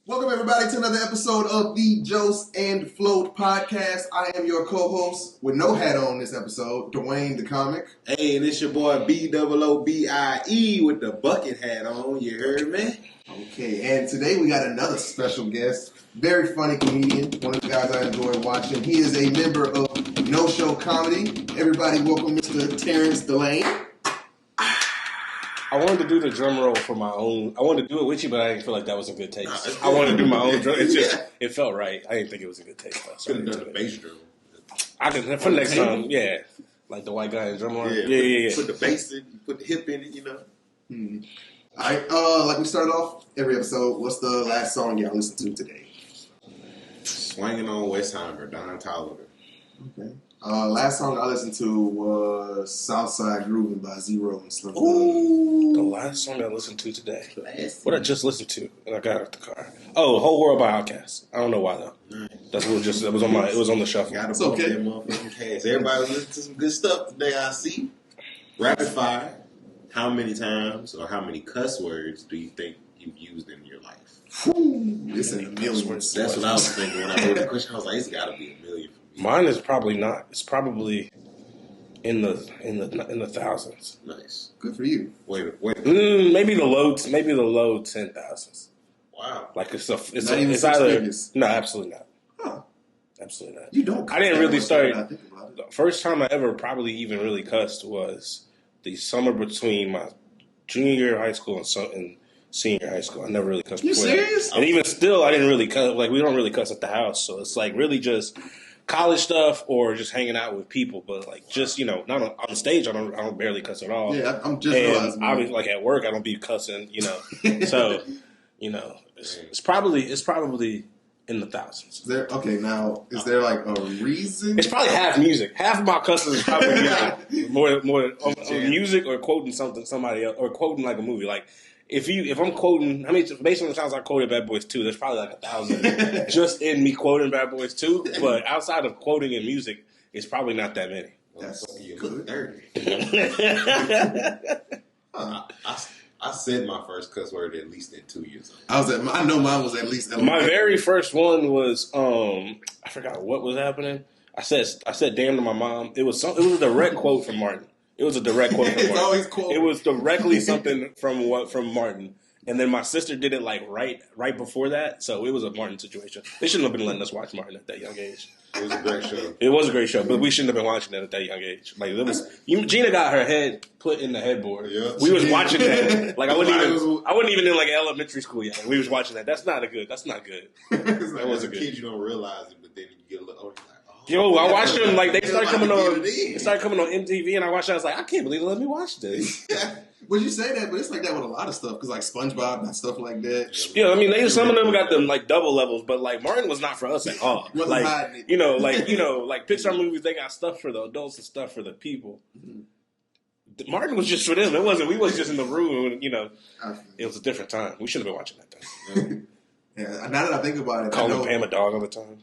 Welcome, everybody, to another episode of the Joce and Float Podcast. I am your co-host with no hat on this episode, Dwayne the Comic. Hey, and it's your boy B-O-O-B-I-E with the bucket hat on. You heard me? Okay, and today we got another special guest. Very funny comedian. One of the guys I enjoy watching. He is a member of No Show Comedy. Everybody welcome Mr. Terence Delaine. I wanted to do the drum roll for my own. I wanted to do it with you, but I didn't feel like that was a good taste. I wanted to do my own drum. It felt right. I didn't think it was a good taste. Could have done the bass drum. I can for next time. Yeah, like the white guy in drum roll. Yeah. Put the bass in, you put the hip in it. You know. All right. Like we started off every episode. What's the last song y'all listened to today? Swinging on Westheimer, Don Tolliver. Okay. Last song I listened to was Southside Groovin' by Zero and Slim Thug. Ooh, the last song I listened to today. What I just listened to, and I got out the car. Oh, Whole World by Outkast. I don't know why though. That's what it was on my. It was on the shuffle. Gotta bump that motherfucking cast. Everybody was listening to some good stuff today. I see. Rapid fire. How many times or how many cuss words do you think you've used in your life? It's in a million. That's what I was thinking when I heard the question. I was like, it's got to be a million. Mine is probably not. It's probably in the thousands. Nice. Good for you. Wait. Maybe the low 10,000s. Wow. Like it's Not even it's six either figures. no, absolutely not. Huh. Absolutely not. You don't. I didn't really start. I think about it. The first time I ever probably even really cussed was the summer between my junior year of high school and senior high school. I never really cussed. You serious? That. And even still, I didn't really cuss. Like we don't really cuss at the house, so it's like really just college stuff or just hanging out with people. But like just not on stage, I don't barely cuss at all. Yeah, I'm just and realizing. obviously, like at work, I don't be cussing. So it's probably in the thousands. Is there like a reason? It's probably half music. Half of my cussing is probably more music or quoting somebody else, or quoting like a movie. Like if I'm quoting, based on the times I quoted Bad Boys 2, there's probably like 1,000 just in me quoting Bad Boys 2. But outside of quoting in music, it's probably not that many. That's good. I said my first cuss word at least at 2 years old. I know mine was at least. My very first one was I forgot what was happening. I said damn to my mom. It was a direct quote from Martin. It was a direct quote from Martin. It's always quote. It was directly something from Martin. And then my sister did it like right before that, so it was a Martin situation. They shouldn't have been letting us watch Martin at that young age. It was a great show. It was a great show, but we shouldn't have been watching it at that young age. Like it was, Gina got her head put in the headboard. Yeah, we was watching that. Like I wasn't even in like elementary school yet. We was watching that. That's not good. That wasn't good. Kids, you don't realize it, but then you get a little older. Yo, I watched them like they started coming on. They started coming on MTV, and I watched it. I was like, I can't believe they let me watch this. Well, you say that, but it's like that with a lot of stuff because like SpongeBob and stuff like that. Yeah, some of them got them like double levels, but like Martin was not for us at all. Like like Pixar movies, they got stuff for the adults and stuff for the people. Mm-hmm. Martin was just for them. It wasn't. We was just in the room. It was a different time. We shouldn't have been watching that thing. Yeah, now that I think about it, calling Pam a dog all the time.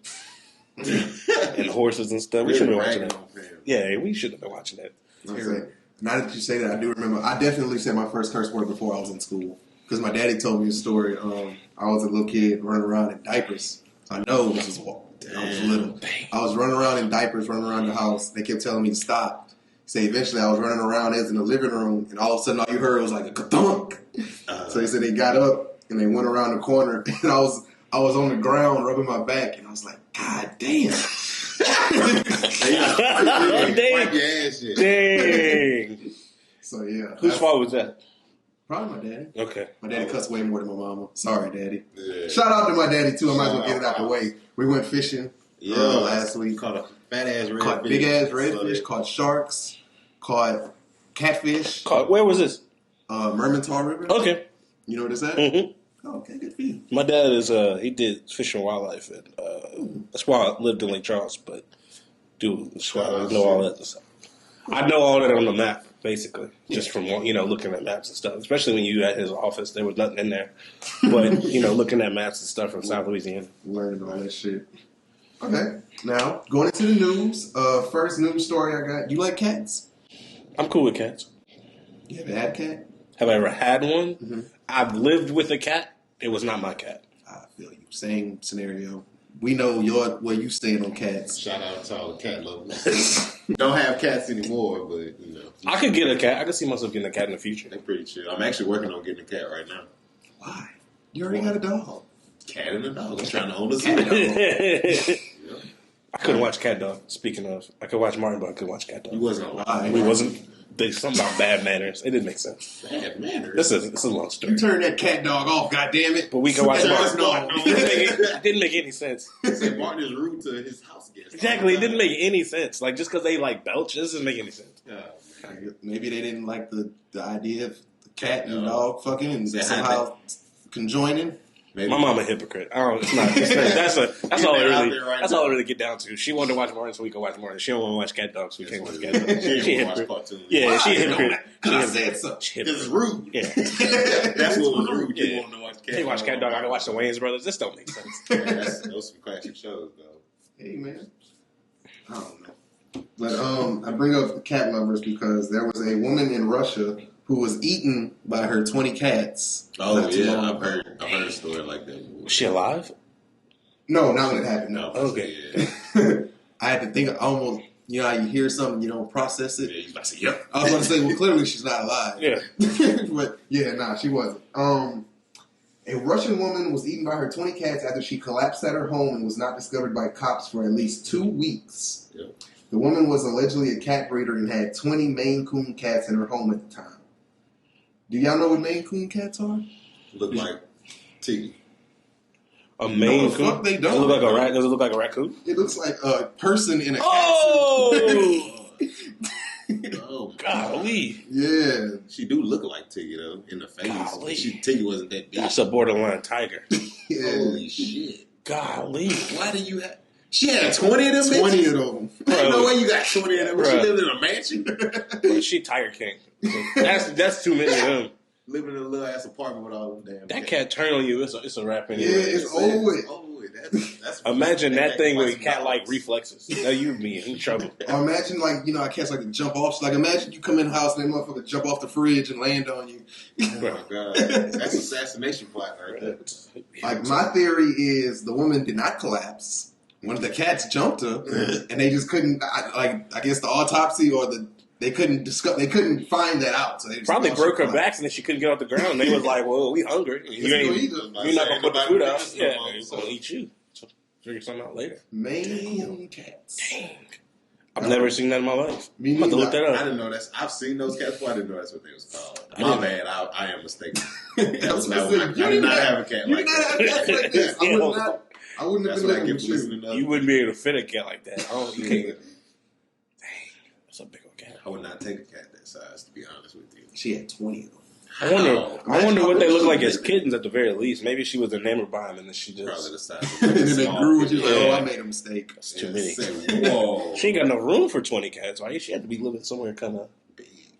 And horses and stuff. We shouldn't have been watching that. Yeah, we shouldn't have been watching that. Now that you say that, I do remember. I definitely said my first curse word before I was in school because my daddy told me a story. I was a little kid running around in diapers. I know this was I was little. I was running around in diapers, running around the house. They kept telling me to stop. So eventually, I was running around as in the living room, and all of a sudden, all you heard was like a ka-thunk. So he said they got up and they went around the corner, and I was on the ground rubbing my back, and I was like, God damn. Dang. So, yeah. Whose fault was that? Probably my daddy. Okay. My daddy cussed way more than my mama. Sorry, daddy. Yeah. Shout out to my daddy, too. I might as well get it out the way. We went fishing last week. Caught a fat-ass redfish. Caught big-ass redfish. Caught sharks. Caught catfish. Where was this? Mermentau River. Okay. You know what it's at? Mm-hmm. Oh, okay, good for you. My dad he did Fish and Wildlife, and that's why I lived in Lake Charles, but that's why I know all that stuff. I know all that on the map, basically, just from looking at maps and stuff. Especially when you at his office, there was nothing in there, but looking at maps and stuff from South Louisiana, learning all that shit. Okay, now going into the news. First news story I got. You like cats? I'm cool with cats. You ever had a cat? Have I ever had one? Mm-hmm. I've lived with a cat. It was not my cat. I feel you. same scenario. We know where you stand on cats. Shout out to all the cat lovers. Don't have cats anymore, but you know. I could get a cat. I could see myself getting a cat in the future. They're pretty chill. I'm actually working on getting a cat right now. Why? You already got a dog. Cat and a dog. I'm trying to own a Cat dog. I couldn't watch Cat Dog. Speaking of, I could watch Martin, but I couldn't watch Cat Dog. You wasn't alive. We wasn't. There's something about bad manners. It didn't make sense. Bad manners. This is a long story. You turn that cat dog off, goddammit. But we can watch Martin. Martin. It didn't make any sense. Said Martin is rude to his house guests. Exactly. It didn't make any sense. Like, just because they like belch, it doesn't make any sense. Maybe they didn't like the idea of the cat and the dog fucking and somehow conjoining. Maybe. My mom a hypocrite. I don't. It's not. That's all it really. That's all it really get down to. She wanted to watch Martin, so we could watch Martin. She don't want to watch Cat Dog, so we can't watch Cat Dog. She didn't watch cartoons. Yeah, she a hypocrite. I said so. Because it's rude. Yeah, that's what was rude. Yeah. You wanted to watch Cat Dog. Can't watch Cat Dog. I can watch the Wayans Brothers. This don't make sense. Yeah, those are some classic shows, though. Hey man, I don't know. But I bring up cat lovers because there was a woman in Russia who was eaten by her 20 cats. Oh yeah, I've heard a story like that. Was she alive? No, not when it happened. No. Okay. Yeah. I had to think almost. You know how you hear something, you don't process it. Yeah, you about to say, yep. I was going to say, well, clearly she's not alive. Yeah. But yeah, nah, she wasn't. A Russian woman was eaten by her 20 cats after she collapsed at her home and was not discovered by cops for at least 2 weeks. Yep. The woman was allegedly a cat breeder and had 20 Maine Coon cats in her home at the time. Do y'all know what Maine Coon cats are? Look like Tiggy. A Maine No, Coon? fuck they don't. Does it look like a rat? Does it look like a raccoon? It looks like a person in a cat Oh! Oh, Golly. Yeah. She do look like Tiggy though in the face. Golly. Tiggy wasn't that big. That's a borderline tiger. Yeah. Holy shit! Golly. Why do you have? She had 20 of them. 20 of them. Ain't no way you got 20 of them. Bro. She lived in a mansion. Bro, she Tiger King. That's too many of them. Living in a little ass apartment with all them damn. That cat turn on you, it's a wrap anyway. Yeah, it's over with. That's Imagine that thing with cat-like reflexes. Now you'd be in trouble. Or imagine, like, you know, cats like to jump off. Like, imagine you come in the house and that motherfucker jump off the fridge and land on you. Oh my god, that's assassination plot right there. Like, my theory is the woman did not collapse. One of the cats jumped her, and they just couldn't. I guess the autopsy or they couldn't find that out. So they just Probably broke her back and then she couldn't get off the ground. And they was like, "Well, we hungry. You're not gonna put the food out. Yeah, it's gonna eat you. So figure something out later." Maine cats. Dang. I've never seen that in my life. Me I'm about to look neither. that I up. didn't know that's. I've seen those cats before. I didn't know that's what they was called. My bad. I am mistaken. I did not have a cat like that. You did not have cats like this. I wouldn't have That's been what I living get with for you. listening to. You wouldn't be able to fit a cat like that. You can't. Dang, that's a big old cat. I would not take a cat that size, to be honest with you. She had 20 of them. I wonder what they look like as kittens at the very least. Maybe she was enamored by them and then she Probably just. the size. And then they grew with you. Like, Yeah. I made a mistake. It's too many. Whoa. She ain't got no room for 20 cats, right? She had to be living somewhere kind of.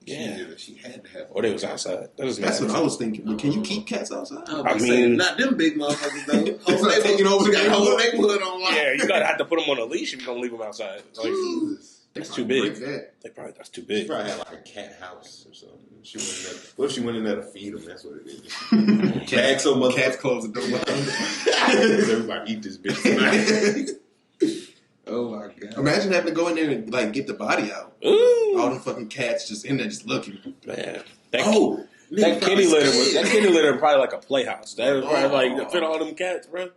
Yeah. She had to have. Or they was outside. That doesn't That's matter. what I was thinking. But can you keep cats outside? I mean, not them big motherfuckers though. It's like taking over the the whole neighborhood. neighborhood on lock. Yeah, you gotta have to put them on a leash if you're gonna leave them outside. Like, that's too big. That's too She big. probably had like a cat house or something. She went in there. What if she went in there to feed them? That's what it is. Bag so much. Cats close the door behind So everybody eat this bitch tonight. Oh my god! Imagine having to go in there and like get the body out. Ooh, All them fucking cats just in there just looking. man. That Kitty litter was probably like a playhouse. That was probably like fit all them cats, bro.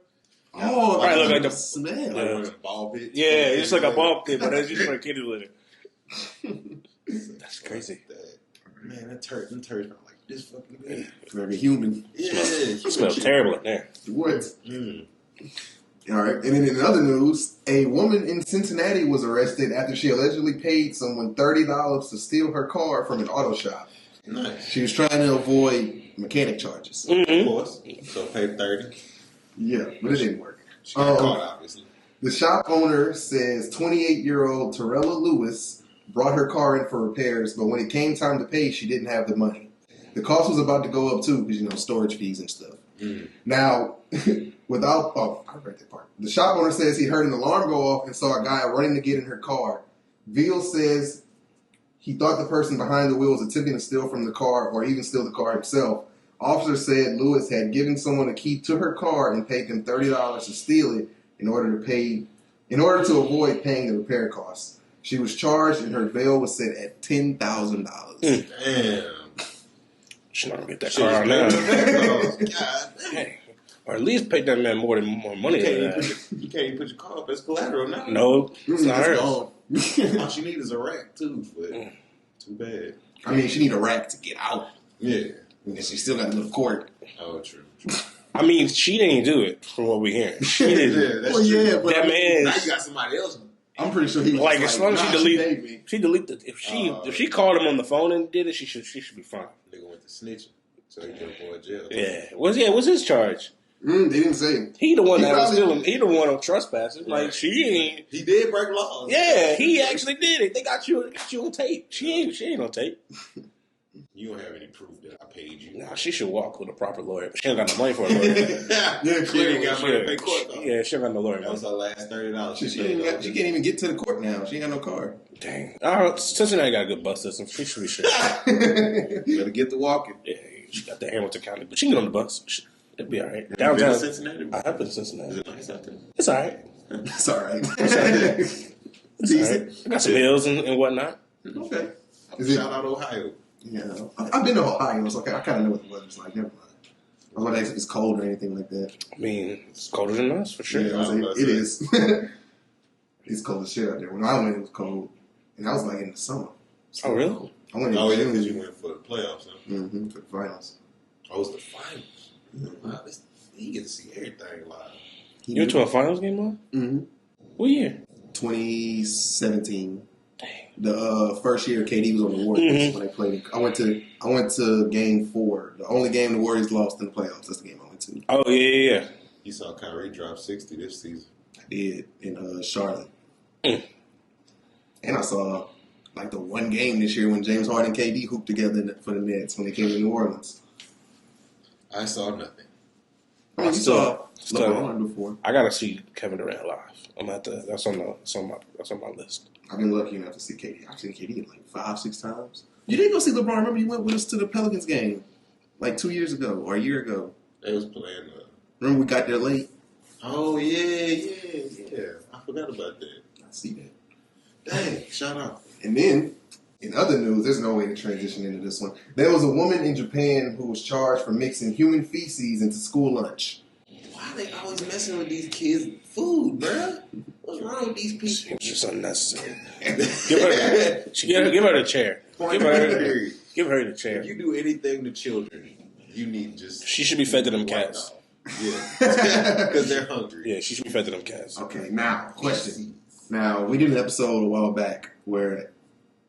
Oh, Probably look like the smell. Yeah. Like a ball pit. Yeah, it's like a ball pit, but that's just for a kitty litter. That's crazy. Man, them turds smell like this fucking big. Very human. Yeah, It smells terrible in there. What? Mm. All right. And then in other news, a woman in Cincinnati was arrested after she allegedly paid someone $30 to steal her car from an auto shop. Nice. She was trying to avoid mechanic charges. Of course. So pay 30. Yeah, but it didn't work. She got caught, obviously. The shop owner says 28-year-old Torella Lewis brought her car in for repairs, but when it came time to pay, she didn't have the money. The cost was about to go up too because, storage fees and stuff. Mm. Now, I read that part. The shop owner says he heard an alarm go off and saw a guy running to get in her car. Veal says he thought the person behind the wheel was attempting to steal from the car or even steal the car himself. Officers said Lewis had given someone a key to her car and paid them $30 to steal it in order to avoid paying the repair costs. She was charged and her bail was set at $10,000. Damn. She's not gonna get that car out now. God Hey, or at least pay that man more money than that. You can't even put your car up as collateral now. No, it's not hers. All she needs is a rack too, but too bad. I mean, she need a rack to get out. Yeah. And she still got to go to court. Oh, true. I mean, she didn't do it, from what we're hearing. She didn't. Yeah, that's Well, true. yeah, but That man. Now you got somebody else. I'm pretty sure he was Like, as long as she paid me. she deleted. If she called him on the phone and did it, she should be fine. Nigga went to snitching, so he can avoid jail. Yeah. What's his charge? They didn't say. He the one He that was probably- stealing. He the one on trespassing. Like Right. she ain't. He did break laws. Yeah, he actually did it. They got you on tape. She ain't on tape. You don't have any proof that I paid you. Nah, she should walk with a proper lawyer. She ain't got no money for a lawyer. Yeah, she ain't got money to pay court though. Yeah, she ain't got no lawyer. That was her last $30. She can't even get to the court now. She ain't got no car. Dang. Cincinnati got a good bus system. She should be sure. Better get to walking. Yeah, she got the Hamilton County, but she can get on the bus. It'll be all right. Have you been Downtown to Cincinnati? I have been to Cincinnati. Is it nice out there? It's all right. It's all right. It's all right. I got some hills and whatnot. Okay. Shout out Ohio. Yeah. I've been to Ohio, so I kind of know what the weather's like. Never mind. I was going to ask if it's cold or anything like that. I mean, it's colder than us for sure. Yeah, I was like, it is. It's cold as shit out there. When I went, it was cold. And I was like in the summer. So Oh, really? I went in Oh, yeah, June. because you went for the playoffs, huh? Mm-hmm, for the finals. Oh, it was the finals. Wow, you get to see everything live. You went to a finals game, man? Mm-hmm. What year? 2017. Dang. The first year KD was on the Warriors when they played. I went to game 4. The only game the Warriors lost in the playoffs. That's the game I went to. Oh, yeah. You saw Kyrie drop 60 this season. I did in Charlotte. Mm. And I saw like the one game this year when James Harden and KD hooped together for the Nets when they came to New Orleans. I saw nothing. I mean, you saw LeBron before. I gotta see Kevin Durant live. I'm at the. That's on my list. I've been lucky enough to see KD. I've seen KD like 5-6 times. You didn't go see LeBron. Remember, you went with us to the Pelicans game like 2 years ago or a year ago. They was playing. Remember, we got there late. Oh yeah. I forgot about that. I see that. Dang, shout out. And then, in other news, there's no way to transition into this one. There was a woman in Japan who was charged for mixing human feces into school lunch. Why are they always messing with these kids' food, bruh? What's wrong with these people? It's just unnecessary. Give her the chair. Give her the chair. If you do anything to children, you need just. She should be fed to them cats. Yeah, because they're hungry. Yeah, she should be fed to them cats. Okay, now, question. Now, we did an episode a while back where,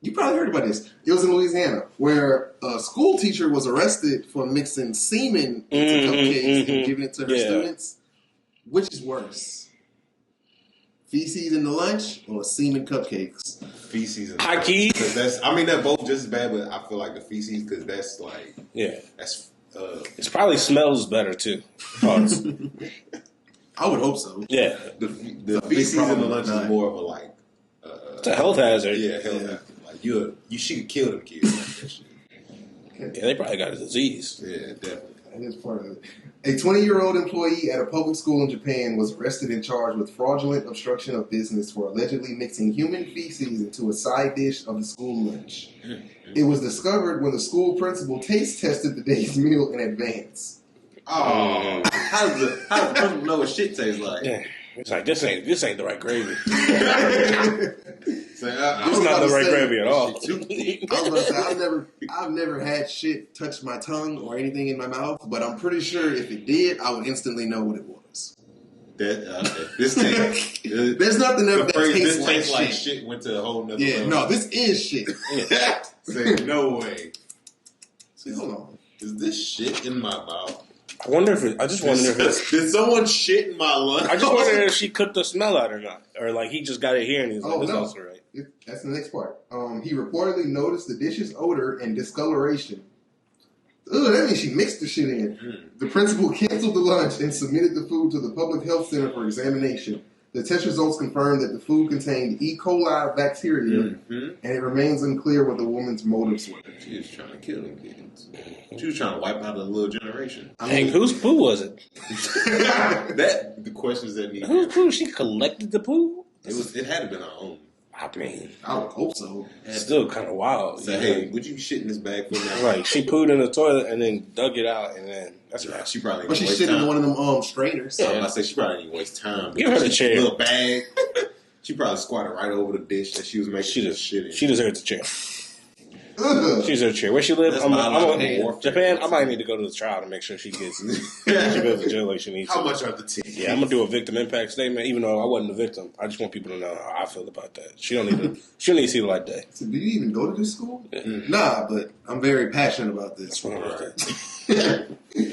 you probably heard about this. It was in Louisiana, where a school teacher was arrested for mixing semen into cupcakes and giving it to her students. Which is worse? Feces in the lunch or semen cupcakes? Feces and High key. They're both just as bad, but I feel like the feces because that's like that's. It probably smells better too. Pause. I would hope so. Yeah, The feces in the lunch is more of a like. it's a health hazard. Yeah, health hazard. Like you she could kill them kids like that shit. Yeah, they probably got a disease. Yeah, definitely. That is part of it. A 20-year-old employee at a public school in Japan was arrested and charged with fraudulent obstruction of business for allegedly mixing human feces into a side dish of the school lunch. It was discovered when the school principal taste tested the day's meal in advance. Oh, how does the person know what shit tastes like? Yeah, it's like this ain't the right gravy. It's not the right gravy at all. I was going to say I've never had shit touch my tongue or anything in my mouth, but I'm pretty sure if it did, I would instantly know what it was. This tastes. There's nothing ever that tastes like shit. Shit went to a whole nother Yeah, level. no, this is shit. Say no way. See, hold on. Is this shit in my mouth? I wonder if it's. Did someone shit in my lunch? I just wonder if she cooked the smell out or not, or like he just got it here and he's like, "This is also right." That's the next part. He reportedly noticed the dish's odor and discoloration. Ugh, that means she mixed the shit in. The principal canceled the lunch and submitted the food to the public health center for examination. The test results confirmed that the food contained E. coli bacteria, and it remains unclear what the woman's motives were. She was trying to kill them kids. She was trying to wipe out a little generation. Dang, whose poo was it? The questions that need. Whose poo? She collected the poo? It had to been our own. I mean, I would hope so. It's still kind of wild. So, hey, would you shit in this bag for me? Like, she pooed in the toilet and then dug it out, and then that's right. She probably. But she shit in one of them strainers. So I say she probably didn't waste time. Give her the chair. Little bag. She probably squatted right over the dish that she was making shit in. She deserves the chair. She deserves a chair. Where she live? I'm Japan. I might need to go to the trial to make sure she goes to jail like she needs to. How much are the tickets? Yeah, I'm gonna do a victim impact statement, even though I wasn't a victim. I just want people to know how I feel about that. She don't need to see the light day. So do you even go to this school? Yeah. Nah, but I'm very passionate about this.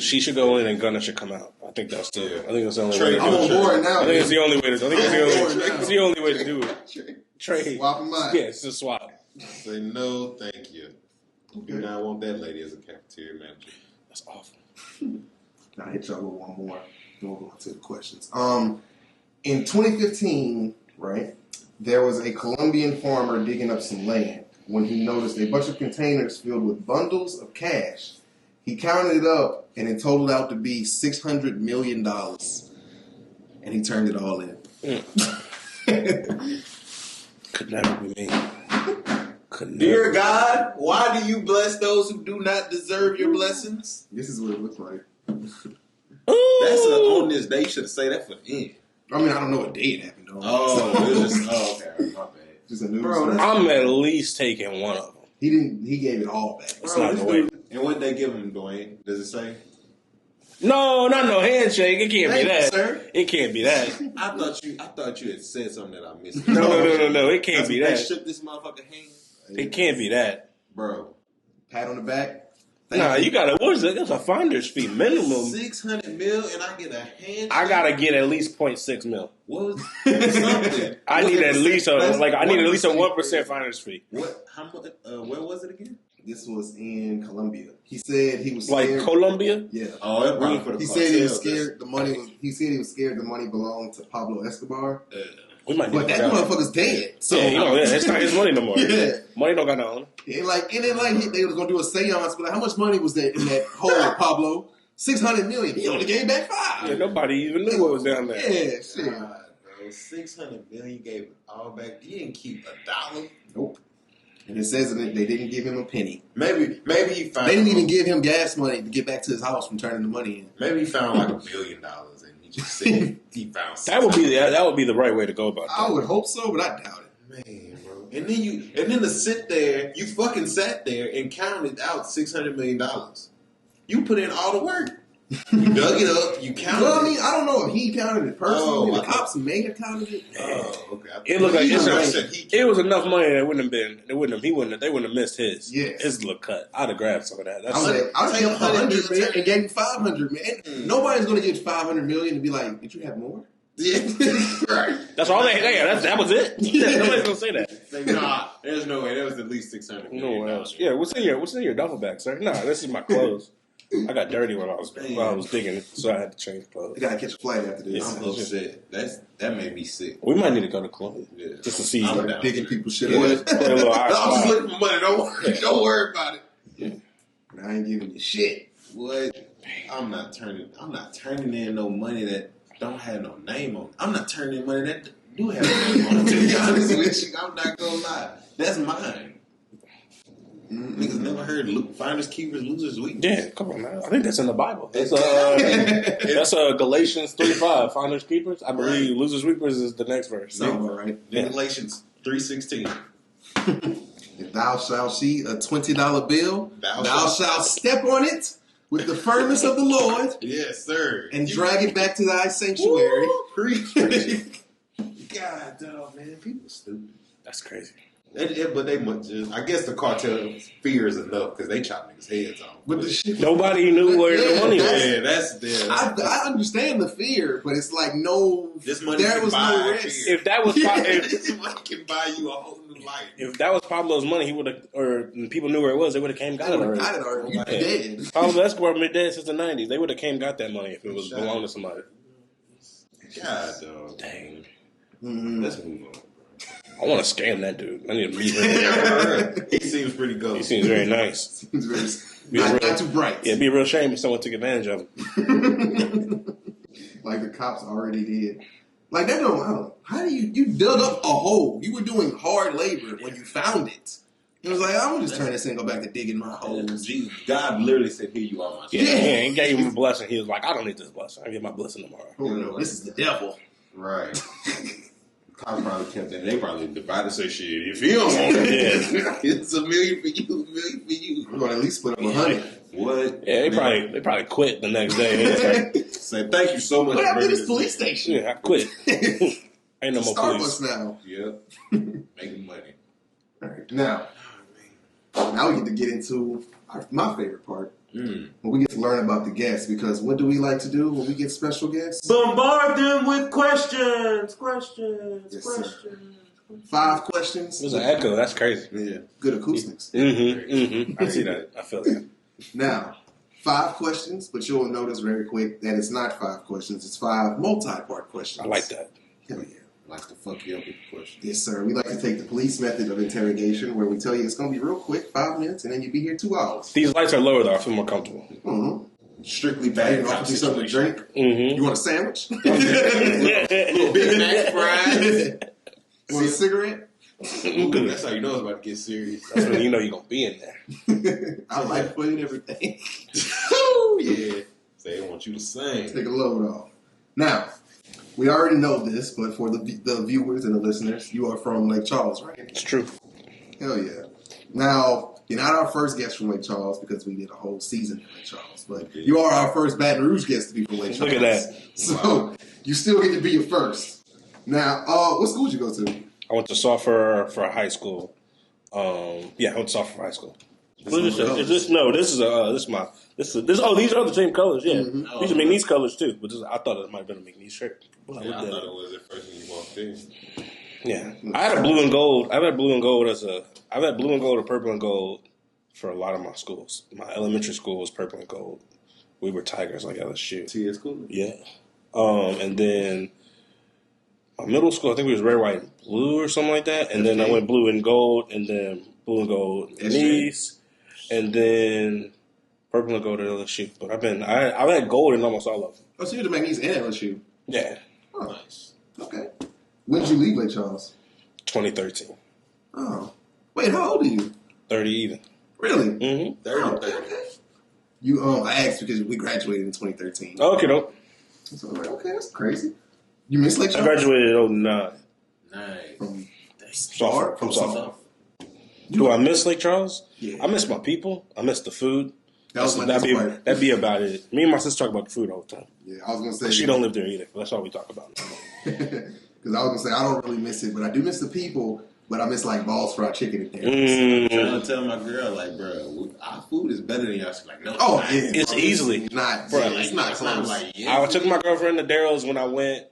She should go in and Gunna should come out. I think that's the only way. I'm on board now. I think it's the only way to. It's the only way to do it. Trade. Swap them out. Yeah, it's a swap. Say no, thank you. Okay. Do not want that lady as a cafeteria manager. That's awful. Now hit y'all with one more. Then we'll go into the questions. In 2015, right, there was a Columbian farmer digging up some land when he noticed a bunch of containers filled with bundles of cash. He counted it up, and it totaled out to be $600 million. And he turned it all in. Could never be me. Dear God, why do you bless those who do not deserve your blessings? This is what it looks like. That's on this day. You should have said that for the end. I mean, I don't know what day it happened on. Okay, my bad. Just a news. Bro, I'm at least taking one of them. He gave it all back. It's not the way. And what they give him, Dwayne? Does it say? No, not no handshake. It can't be that. Sir. It can't be that. I thought you had said something that I missed. No. It can't be that. They shook this motherfucker hand. It can't be that, bro. Pat on the back. You gotta. What is it? That's a finder's fee minimum. $600 million, and I get a hand. I gotta get at least 0.6 mil. What was something? I need at least a 1% finder's fee. What? How much? Where was it again? This was in Columbia. He said he was scared. Like Colombia? Yeah. Oh, that's probably for the He said he was scared. He said he was scared the money belonged to Pablo Escobar. But that motherfucker's dead. So it's not his money no more. Yeah. Money don't got no owner. And they was gonna do a seance, but how much money was there in that hole, Pablo? $600 million. He only gave back $5. Yeah, nobody even knew what was down there. Yeah, shit. God, bro, $600 million, you gave it all back. You didn't keep $1. Nope. And it says that they didn't give him a penny. Maybe he found. They didn't even give him gas money to get back to his house from turning the money in. Maybe he found like $1 billion, and he just said he found. That would be the right way to go about that. I would hope so, but I doubt it. Man, bro. And then to sit there, you fucking sat there and counted out $600 million. You put in all the work. You dug it up. You counted. Well, I mean, I don't know if he counted it personally. The cops may have counted it. Oh, okay. It looked like it was enough money that they wouldn't have missed his. Yes. His little cut. I'd have grabbed some of that. I'll take $100 million and gave him $500 million. Nobody's going to get $500 million and be like, "Did you have more?" Yeah, right. That's all they had. That was it. Yeah, nobody's gonna say that. Like, nah, there's no way. There was at least $600 million. No else. Yeah, what's in your duffel bag, sir? Nah, this is my clothes. I got dirty when I was digging, so I had to change clothes. You gotta catch a flight after this. I'm upset. That made me sick. We might need to go to Columbia just to see. I'm digging people's shit. I'm just looking for money. Don't worry about it. Yeah. I ain't giving you shit. What? I'm not turning in no money that don't have no name on it. I'm not turning in money that do have a name on it. To be honest with you, I'm not gonna lie. That's mine. Niggas never heard finders, keepers, losers, weakness. Yeah, come on, man. I think that's in the Bible. That's Galatians 3:5. Finders, keepers. I believe losers, weakers is the next verse. Sounds all right. Yeah. Galatians 3:16. If thou shalt see a $20 bill, thou shalt step on it with the firmness of the Lord. Yes, sir. And drag it back to thy sanctuary. Preach. God, dog, man. People are stupid. That's crazy. But they must just, I guess the cartel fears enough because they chop niggas' heads off. But the shit, nobody knew where the money was. Yeah, that's I understand the fear, but it's like this money there was no risk. If that was this money can buy you a whole new life. If that was Pablo's money, he would have, or people knew where it was, they would have came got it already. You dead. Pablo Escobar been dead since the 90s. They would have came got that money if it was belonged to somebody. God, dog. Dang. Let's move on. I want to scam that dude. I need to meet him. He seems pretty good. He seems very nice. Not too bright. Yeah, it'd be a real shame if someone took advantage of him. Like the cops already did. Like that don't matter. How do you dug up a hole? You were doing hard labor when you found it. It was like, I'm gonna just turn this and go back to digging my holes. Jesus, God literally said, "Here you are, my son." Yeah, he gave him a blessing. He was like, I don't need this blessing. I get my blessing tomorrow. Oh no, this is the devil. Right. Cops probably kept that. They probably divided and say, "Shit, if you don't want it, it's $1 million for you, $1 million for you." We're gonna at least split up 100. What? Yeah, they probably quit the next day. Said, "Thank you so much." What happened to this police station? Yeah, I quit. Ain't no more Starbucks police now. Yep. Making money. All right, now we get to get into my favorite part. When we get to learn about the guests, because what do we like to do when we get special guests? Bombard them with questions. Yes, sir. 5 questions. There's an echo. That's crazy. Yeah, good acoustics. I see that. I feel that. Now, 5 questions, but you'll notice very quick that it's not 5 questions. It's 5 multi-part questions. I like that. Hell yeah. Likes to fuck you up with the question. Yes, sir. We like to take the police method of interrogation, where we tell you it's going to be real quick, 5 minutes, and then you'll be here 2 hours. These lights are lower, though. I feel more comfortable. Strictly Hey, bad. you want to do something to drink? You want a sandwich? Little Big Mac fries. Want a cigarette? Ooh, that's how you know it's about to get serious. That's when you know you're going to be in there. I like for you and everything. Yeah. They want you to sing. Take a load off. Now, we already know this, but for the viewers and the listeners, you are from Lake Charles, right? It's true. Hell yeah. Now, you're not our first guest from Lake Charles because we did a whole season in Lake Charles, but you are our first Baton Rouge guest to be from Lake Charles. Look at that. So, you still get to be your first. Now, what school did you go to? I went to Sulphur for high school. I went to Sulphur for high school. What is this? Is this? No, this is this. Oh, these are the same colors. Yeah, these are McNeese colors too. But I thought it might have been a McNeese shirt. I thought it was at first when you walked in. Yeah, I had a blue and gold. I've had blue and gold I've had blue and gold or purple and gold for a lot of my schools. My elementary school was purple and gold. We were Tigers like LSU. TS school. Yeah, and then my middle school, I think we was red, white, and blue or something like that. And then I went blue and gold, and then blue and gold McNeese. And then purple and gold at LSU. But I've had gold in almost all of them. Oh, so you're the McNeese and LSU? Yeah. Oh, nice. Okay. When did you leave Lake Charles? 2013. Oh. Wait, how old are you? 30 even. Really? Mm-hmm. 30. Okay. You I asked because we graduated in 2013. Okay, no. So I'm like, okay, that's crazy. You missed Lake I Charles? graduated in 09. Nice. From Sulphur. Do I miss Lake Charles? Yeah. I miss my people. I miss the food. That'd be about it. Me and my sister talk about the food all the time. Yeah, I was going to say. She don't live there either. That's all we talk about. Because I was going to say, I don't really miss it, but I do miss the people, but I miss like Balls Fried Chicken in there. I'm trying to tell my girl, like, bro, our food is better than y'all. She's like, no. Oh, yeah. It's easily. Not, bro, it's not close. Like, yeah. I took my girlfriend to Daryl's when I went.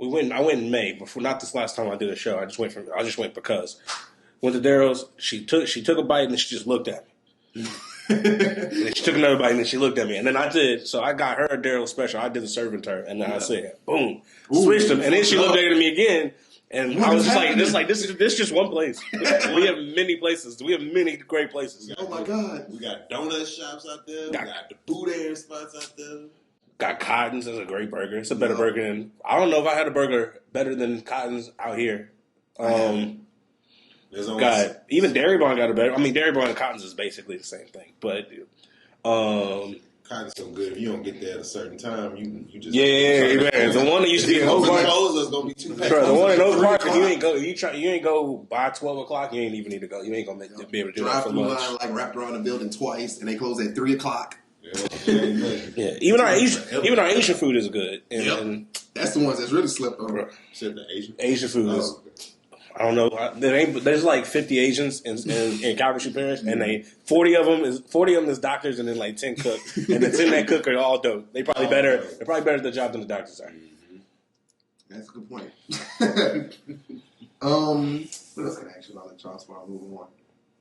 I went in May, before not this last time I did a show. I just went because. Went to Daryl's. She took a bite and she just looked at me. And then she took another bite and then she looked at me. And then I did. So I got her a Daryl's special. I did the serving to her, and then I said, "Boom," switched them. And then she looked at me again, and I was just like, "This is just one place. We have many places. We have many great places." Oh my God, we got donut shops out there. We got the boudin spots out there. Got Cotton's. It's a great burger. It's a better burger than I don't know if I had a burger better than Cotton's out here. Even Dairy Barn got a better. I mean, Dairy Barn and Cotton's is basically the same thing, but Cotton's so good. If you don't get there at a certain time, you just man. The one that used to be in Oak Park is gonna be too packed. Bro, the one in Oak Park, you ain't go by 12 o'clock. You ain't even need to go. You ain't gonna be able to do that for lunch. Drive-through line like wrapped around the building twice, and they close at 3 o'clock. Yeah, even our Asian food is good. And that's the ones that's really slept over. Said the Asian food is. I don't know. There's like 50 Asians in Calgary Parish, and 40 of them is doctors, and then like 10 cooks, and the 10 that cook are all dope. They're probably better at the job than the doctors are. That's a good point. What else can I ask you about Lake Charles before I move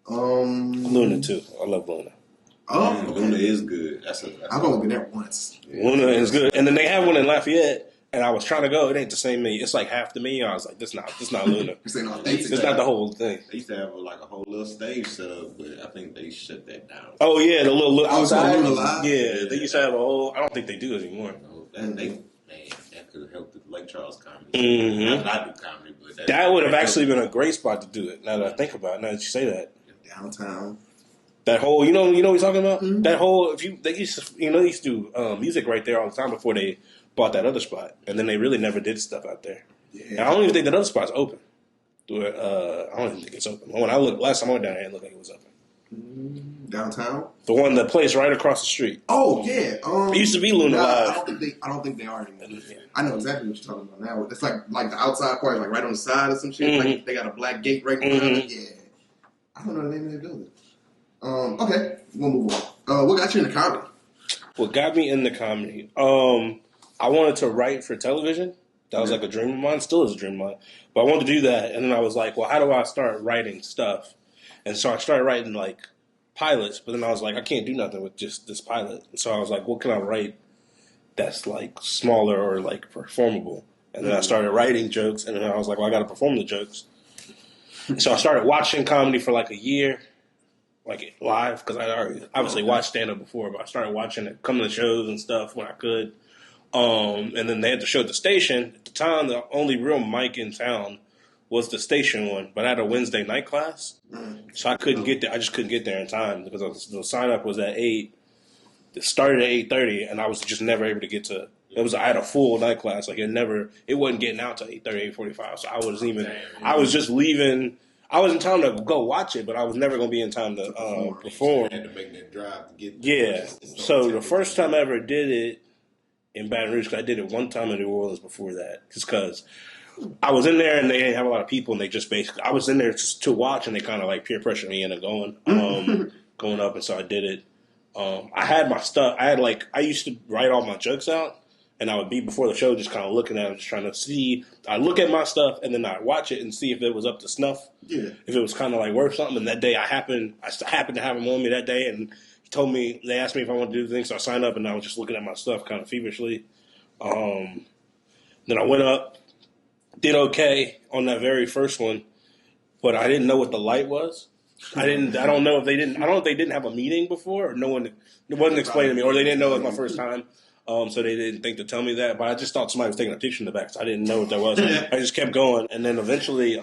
on? Luna too. I love Luna. Oh, Luna is good. I've only been there once. Luna is good, and then they have one in Lafayette. And I was trying to go. It ain't the same me. It's like half the me. I was like, this not Luna. This ain't authentic. It's not the whole thing. They used to have like a whole little stage set up, but I think they shut that down. Oh yeah, the little outside. Yeah, they used to have a whole. I don't think they do it anymore. That could have helped the Lake Charles comedy. Mm-hmm. Not that I do comedy, but that would have actually been a great spot to do it. Now that I think about it, now that you say that, downtown. That whole, you know what you're talking about. Mm-hmm. That whole, they used to do music right there all the time before they bought that other spot, and then they really never did stuff out there. Yeah. And I don't even think that other spot's open. I don't even think it's open. When I looked last time I went down there, it looked like it was open. Downtown, the place right across the street. Oh yeah, it used to be Luna Live. I don't think they are anymore. Yeah. I know exactly what you're talking about now. It's like the outside part, like right on the side or some shit. Mm-hmm. Like they got a black gate right behind it. Yeah, I don't know the name of that building. Okay, we'll move on. What got you into comedy? What got me into comedy? I wanted to write for television. That was like a dream of mine. Still is a dream of mine. But I wanted to do that, and then I was like, well, how do I start writing stuff? And so I started writing like pilots, but then I was like, I can't do nothing with just this pilot. And so I was like, what can I write that's like smaller or like performable? And then I started writing jokes, and then I was like, well, I got to perform the jokes. So I started watching comedy for like a year. Like live, because I already obviously watched stand-up before, but I started watching it, coming to shows and stuff when I could. And then they had the show at the station. At the time, the only real mic in town was the station one, but I had a Wednesday night class. So I couldn't get there. I just couldn't get there in time because the sign-up was at 8. It started at 8:30, and I was just never able to get to it. I had a full night class. Like it wasn't getting out till 8:30, 8:45. So I was just leaving. I was in time to go watch it, but I was never going to be in time to perform. You had to make that drive to get there. Yeah. So the first time I ever did it in Baton Rouge, because I did it one time in New Orleans before that, just because I was in there and they didn't have a lot of people, and they just basically, I was in there just to watch, and they kind of like peer pressured me into going up, and so I did it. I had my stuff. I used to write all my jokes out. And I would be before the show just kind of looking at it, just trying to see. I look at my stuff, and then I watch it and see if it was up to snuff. Yeah. If it was kind of like worth something. And that day I happened to have him on me that day, and he told me, they asked me if I wanted to do things, so I signed up, and I was just looking at my stuff kind of feverishly. Then I went up, did okay on that very first one, but I didn't know what the light was. I don't know if they didn't have a meeting before, or it wasn't explained to me, or they didn't know it was my first time. So they didn't think to tell me that, but I just thought somebody was taking a picture in the back, so I didn't know what that was. I just kept going, and then eventually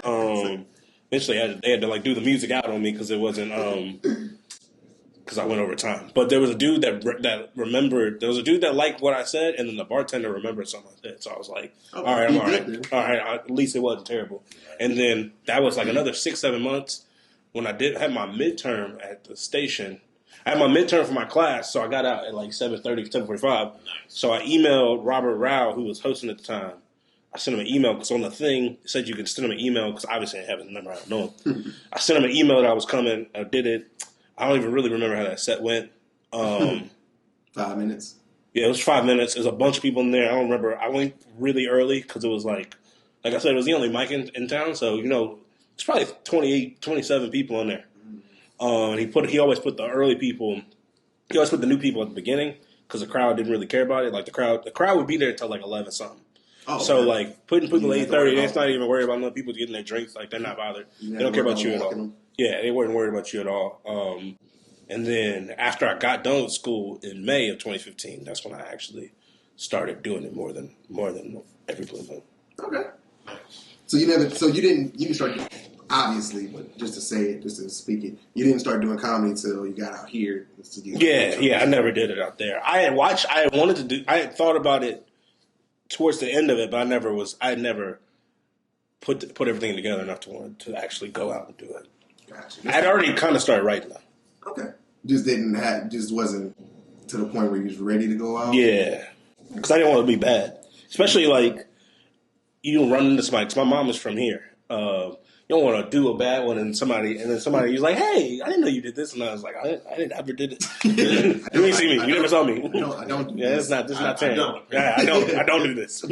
they had to like do the music out on me because it wasn't because I went over time. But there was a dude that remembered. There was a dude that liked what I said, and then the bartender remembered something I said. So I was like, all right, I'm all right. All right, at least it wasn't terrible. And then that was like another 6-7 months when I had my midterm at the station. I had my midterm for my class, so I got out at like 7:30, 7:45. So I emailed Robert Rao, who was hosting at the time. I sent him an email because on the thing it said you could send him an email because obviously I didn't have his number. I don't know him. I sent him an email that I was coming. I did it. I don't even really remember how that set went. 5 minutes. Yeah, it was 5 minutes. There's a bunch of people in there. I don't remember. I went really early because it was like I said, it was the only mic in town. So, it's probably 28, 27 people in there. And he always put the early people. He always put the new people at the beginning because the crowd didn't really care about it. Like the crowd would be there until like 11 something. Oh, so okay. Like putting people at 8:30, they're not even worried about other people getting their drinks. Like they're not bothered. They don't care about you at all. Yeah, they weren't worried about you at all. And then after I got done with school in May of 2015, that's when I actually started doing it more than every blue moon. Okay. So you didn't start. Obviously, but just to say it, just to speak it, you didn't start doing comedy until you got out here. Yeah, I never did it out there. I had thought about it towards the end of it, but I had never put everything together enough to actually go out and do it. Gotcha. I had already kind of started writing though. Okay. Just wasn't to the point where you was ready to go out? Yeah. Because I didn't want to be bad. Especially like, you run into somebody, because my mom is from here. You don't want to do a bad one and somebody was like, hey, I didn't know you did this. And I was like, I never did it. You didn't see me. You never saw me. No, I don't do this. Yeah, this is not Terrance. Yeah, I don't do this. I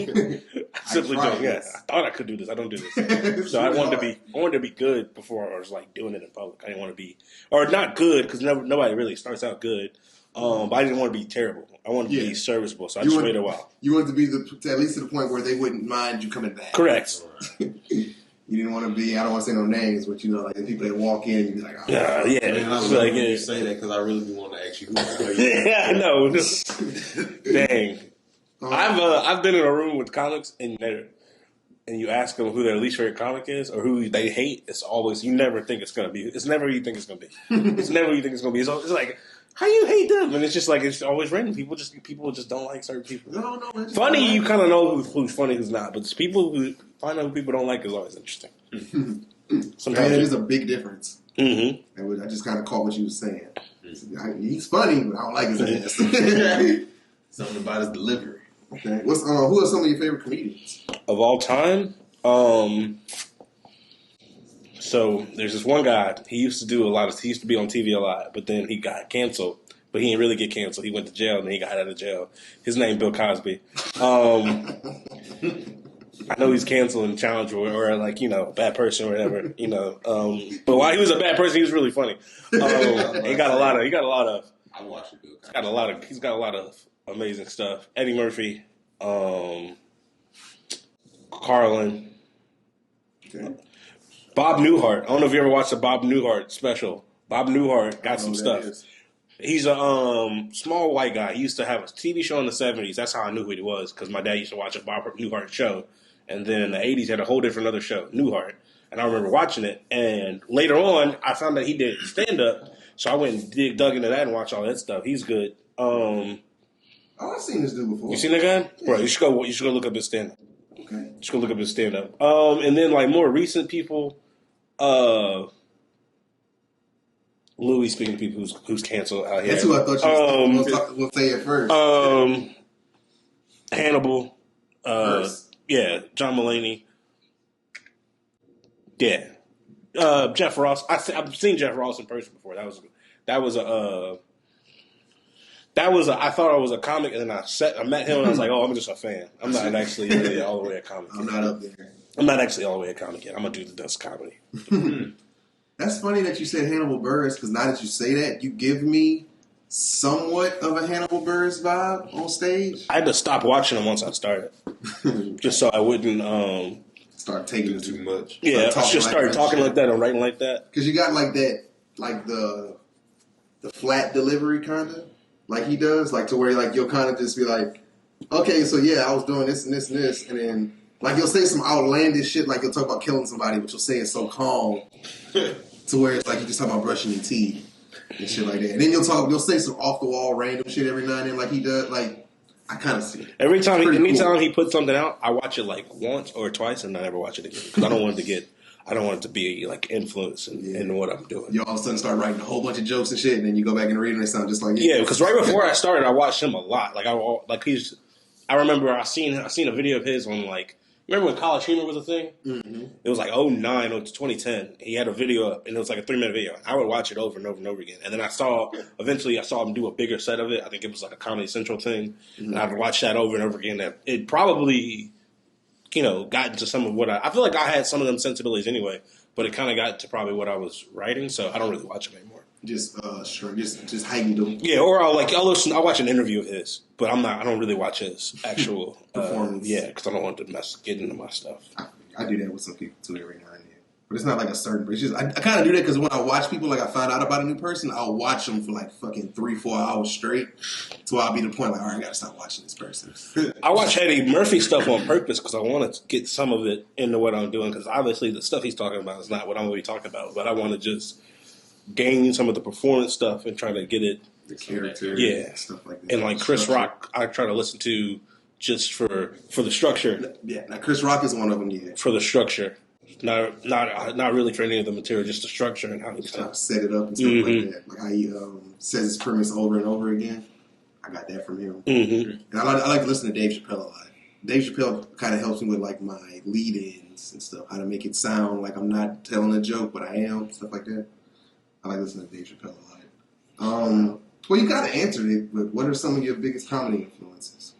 simply don't. Yeah, I thought I could do this. I don't do this. So I wanted to be good before I was like doing it in public. I didn't want to be, or not good, because nobody really starts out good. But I didn't want to be terrible. I wanted to be serviceable, so I just waited a while. You wanted to be at least to the point where they wouldn't mind you coming back. Correct. You didn't want to be, I don't want to say no names, but like the people that walk in, you'd be like, oh. Man, I love when you say that because I really do want to ask you who yeah, I know. Dang. I've been in a room with comics and you ask them who their least favorite comic is or who they hate. It's always, you never think it's going to be. It's never who you think it's going to be. It's never who you think it's going to be. It's like, how you hate them? And it's just like, it's always random. People just don't like certain people. No. Funny, you kind of know who's funny, who's not. But people who find out who people don't like is always interesting. Sometimes it is a big difference. Mm-hmm. And I just kind of caught what you were saying. He's funny, but I don't like his ass. Something about his delivery. Okay. Who are some of your favorite comedians of all time? So there's this one guy. He used to be on TV a lot, but then he got canceled. But he didn't really get canceled. He went to jail and then he got out of jail. His name Bill Cosby. I know he's canceled and challenged or like, a bad person or whatever, But while he was a bad person, he was really funny. He got a lot of I watched Bill Cosby. He's got a lot of amazing stuff. Eddie Murphy, Carlin, Bob Newhart. I don't know if you ever watched the Bob Newhart special. Bob Newhart got some stuff. He's a small white guy. He used to have a TV show in the 70s. That's how I knew who he was because my dad used to watch a Bob Newhart show. And then in the 80s, he had a whole different other show, Newhart. And I remember watching it. And later on, I found that he did stand-up. So I went and dug into that and watched all that stuff. He's good. I've seen this dude before. You seen that guy? Yeah. Bro, you should go look up his stand-up. Okay. You should go look up his stand-up. And then, like, more recent people, Louis, speaking of people who's canceled out here. That's who I thought you was say it first. Hannibal. Yeah, John Mulaney. Yeah. Jeff Ross. I've seen Jeff Ross in person before. I thought I was a comic, and then I met him, and I was like, "Oh, I'm just a fan. I'm not actually really all the way a comic. I'm not up there. I'm not actually all the way a comic yet. I'm a dude that does comedy." That's funny that you said Hannibal Buress, because now that you say that, you give me somewhat of a Hannibal Buress vibe on stage. I had to stop watching him once I started, just so I wouldn't start taking it too much. Yeah, just start talking like that and writing like that. Because you got like that, like the flat delivery kind of. Like he does, like to where like you'll kind of just be like, okay, so yeah, I was doing this and this and this, and then like you'll say some outlandish shit, like you'll talk about killing somebody, but you'll say it so calm to where it's like you just talk about brushing your teeth and shit like that. And then you'll say some off the wall random shit every now and then, like he does. Like I kind of see it. Anytime he puts something out, I watch it like once or twice, and I never watch it again because I don't want it to be like influence in what I'm doing. You all of a sudden start writing a whole bunch of jokes and shit, and then you go back and read and they sound just like you. Yeah, because right before I started, I watched him a lot. I remember I seen a video of his on like. Remember when College Humor was a thing? Mm-hmm. It was like 2009 or 2010. He had a video up, and it was like a 3-minute video. I would watch it over and over and over again. And then eventually I saw him do a bigger set of it. I think it was like a Comedy Central thing. Mm-hmm. And I would watch that over and over again. It probably, got into some of what I feel like I had some of them sensibilities anyway, but it kind of got to probably what I was writing, so I don't really watch him anymore. Just how you doing? Yeah, or I'll watch an interview of his, but I don't really watch his actual performance. Yeah, because I don't want to get into my stuff. I do that with some people too every now and then, but it's not like a certain. But it's just I kind of do that because when I watch people, like I find out about a new person, I'll watch them for like fucking 3-4 hours straight, so I'll be to the point like, all right, I gotta stop watching this person. I watch Eddie Murphy stuff on purpose because I want to get some of it into what I'm doing. Because obviously the stuff he's talking about is not what I'm going to be talking about, but I want to just gain some of the performance stuff and try to get it. The character, stuff like that. And like Chris Rock, I try to listen to just for the structure. Yeah, now Chris Rock is one of them. Yeah, for the structure, not really for any of the material, just the structure and how he's trying to set it up and stuff like that. Like how he says his premise over and over again. I got that from him. Mm-hmm. And I like to listen to Dave Chappelle a lot. Dave Chappelle kind of helps me with like my lead-ins and stuff, how to make it sound like I'm not telling a joke, but I am, stuff like that. I like listening to Dave Chappelle a lot. Well, you kind of answered it, but what are some of your biggest comedy influences?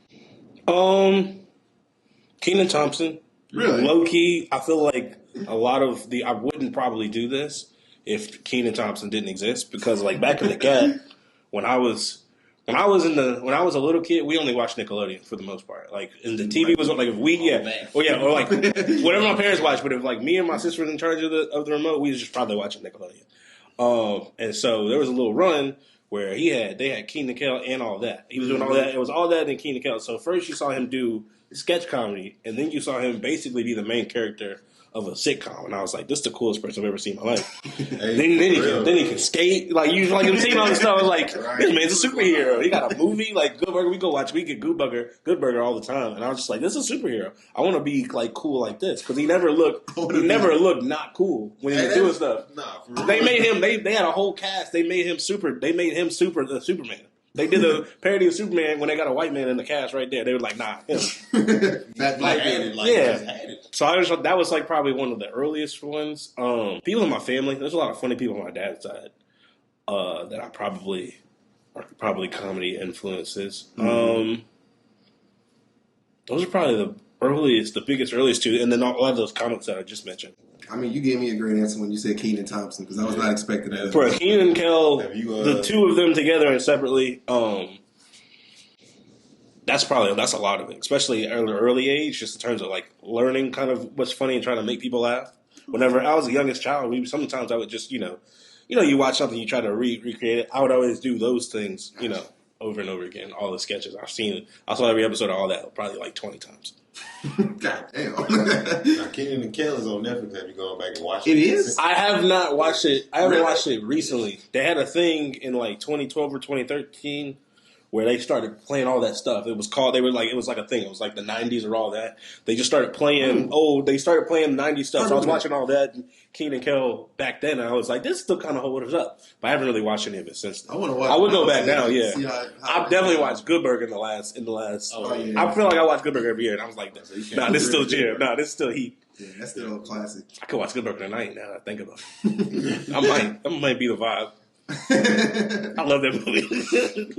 Kenan Thompson. Really? Low key, I feel like a lot of I wouldn't probably do this if Kenan Thompson didn't exist because like back in the Gap, when I was When I was a little kid, we only watched Nickelodeon for the most part. Like, and the TV was like if we or like whatever my parents watched. But if like me and my sister was in charge of the remote, we was just probably watching Nickelodeon. And so there was a little run where they had Keenan and Kel and all that. He was doing all that. It was all that and Keenan and Kel. So first you saw him do sketch comedy, and then you saw him basically be the main character of a sitcom, and I was like, "This is the coolest person I've ever seen in my life." Then he can skate, like you like him seeing all this stuff. I was like, "This man's a superhero." He got a movie like Good Burger. We get Good Burger all the time, and I was just like, "This is a superhero." I want to be like cool like this because he never looked not cool when he was doing stuff. Nah, they made him. They had a whole cast. They made him the Superman. They did a parody of Superman when they got a white man in the cast right there. They were like, nah, him. That black man, So that was like probably one of the earliest ones. People in my family, there's a lot of funny people on my dad's side that are probably comedy influences. Those are probably the biggest earliest two, and then a lot of those comics that I just mentioned. I mean, you gave me a great answer when you said Kenan Thompson because I was not expecting that. For Keenan and Kel, the two of them together and separately, that's a lot of it, especially at an early age, just in terms of like learning kind of what's funny and trying to make people laugh. Whenever I was the youngest child, sometimes I would just you watch something, you try to recreate it. I would always do those things, over and over again. All the sketches I saw every episode of all that probably like 20 times. God damn. Now, Kenan and Kel is on Netflix. Have you gone back and watched it? It is? I have not watched it. I haven't watched it recently. They had a thing in like 2012 or 2013 where they started playing all that stuff. It was like a thing. It was like the 90s or all that. They just started playing, they started playing 90s stuff. So I was watching all that, Kenan and Kel back then, and I was like, this still kind of holds up. But I haven't really watched any of it since then. I would go back now, yeah. I've definitely watched Good Burger in the last. Oh, yeah. I feel like I watch Good Burger every year, and I was like, nah, this is still Jim. Nah, this is still heat. Yeah, that's still a classic. I could watch Good Burger tonight now that I think about it. I might be the vibe. I love that movie.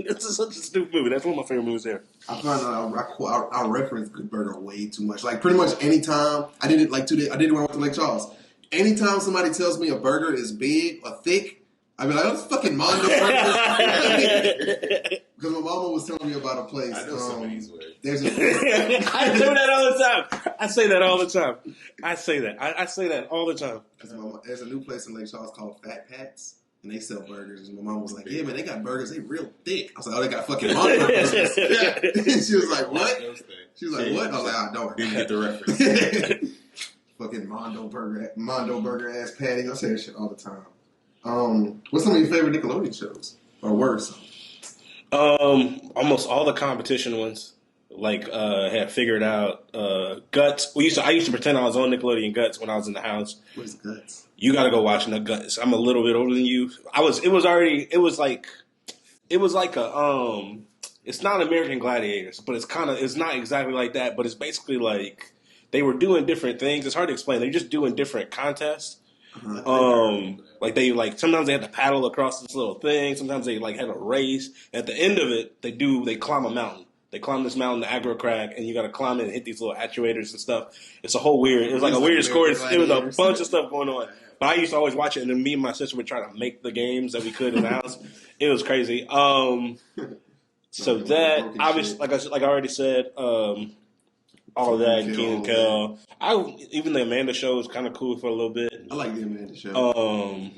It's such a stupid movie. That's one of my favorite movies there. I find I reference Good Burger way too much. Like pretty much anytime I did it like 2 days. I did it when I went to Lake Charles. Anytime somebody tells me a burger is big or thick, I be like, "Oh, it's fucking Mondo burger." Because my mama was telling me about a place. I know some of these words. I do that all the time. I say that all the time. I say that all the time. There's a new place in Lake Charles called Fat Pat's. And they sell burgers. And my mom was like, "Yeah, man, they got burgers. They real thick." I was like, "Oh, they got fucking Mondo burgers." And she was like, "What?" She was like, "What?" I was like, "I don't." Didn't get the reference. Fucking Mondo burger ass patty. I say that shit all the time. What's some of your favorite Nickelodeon shows? Or worse? Almost all the competition ones. Like had figured out Guts. I used to pretend I was on Nickelodeon Guts when I was in the house. What is Guts? You got to go watch the Guts. I'm a little bit older than you. It's not American Gladiators, but it's not exactly like that, but it's basically like they were doing different things. It's hard to explain. They're just doing different contests. Sometimes they had to paddle across this little thing. Sometimes they like had a race. At the end of it, they climb a mountain. They climb this mountain, the aggro crag, and you got to climb it and hit these little actuators and stuff. It's a whole weird. It was like a weird score. It was a bunch of stuff going on. But I used to always watch it, and then me and my sister would try to make the games that we could in the house. It was crazy. So that obviously, like I already said, all of that, Kenan and Kel. Even the Amanda show was kind of cool for a little bit. I like the Amanda show.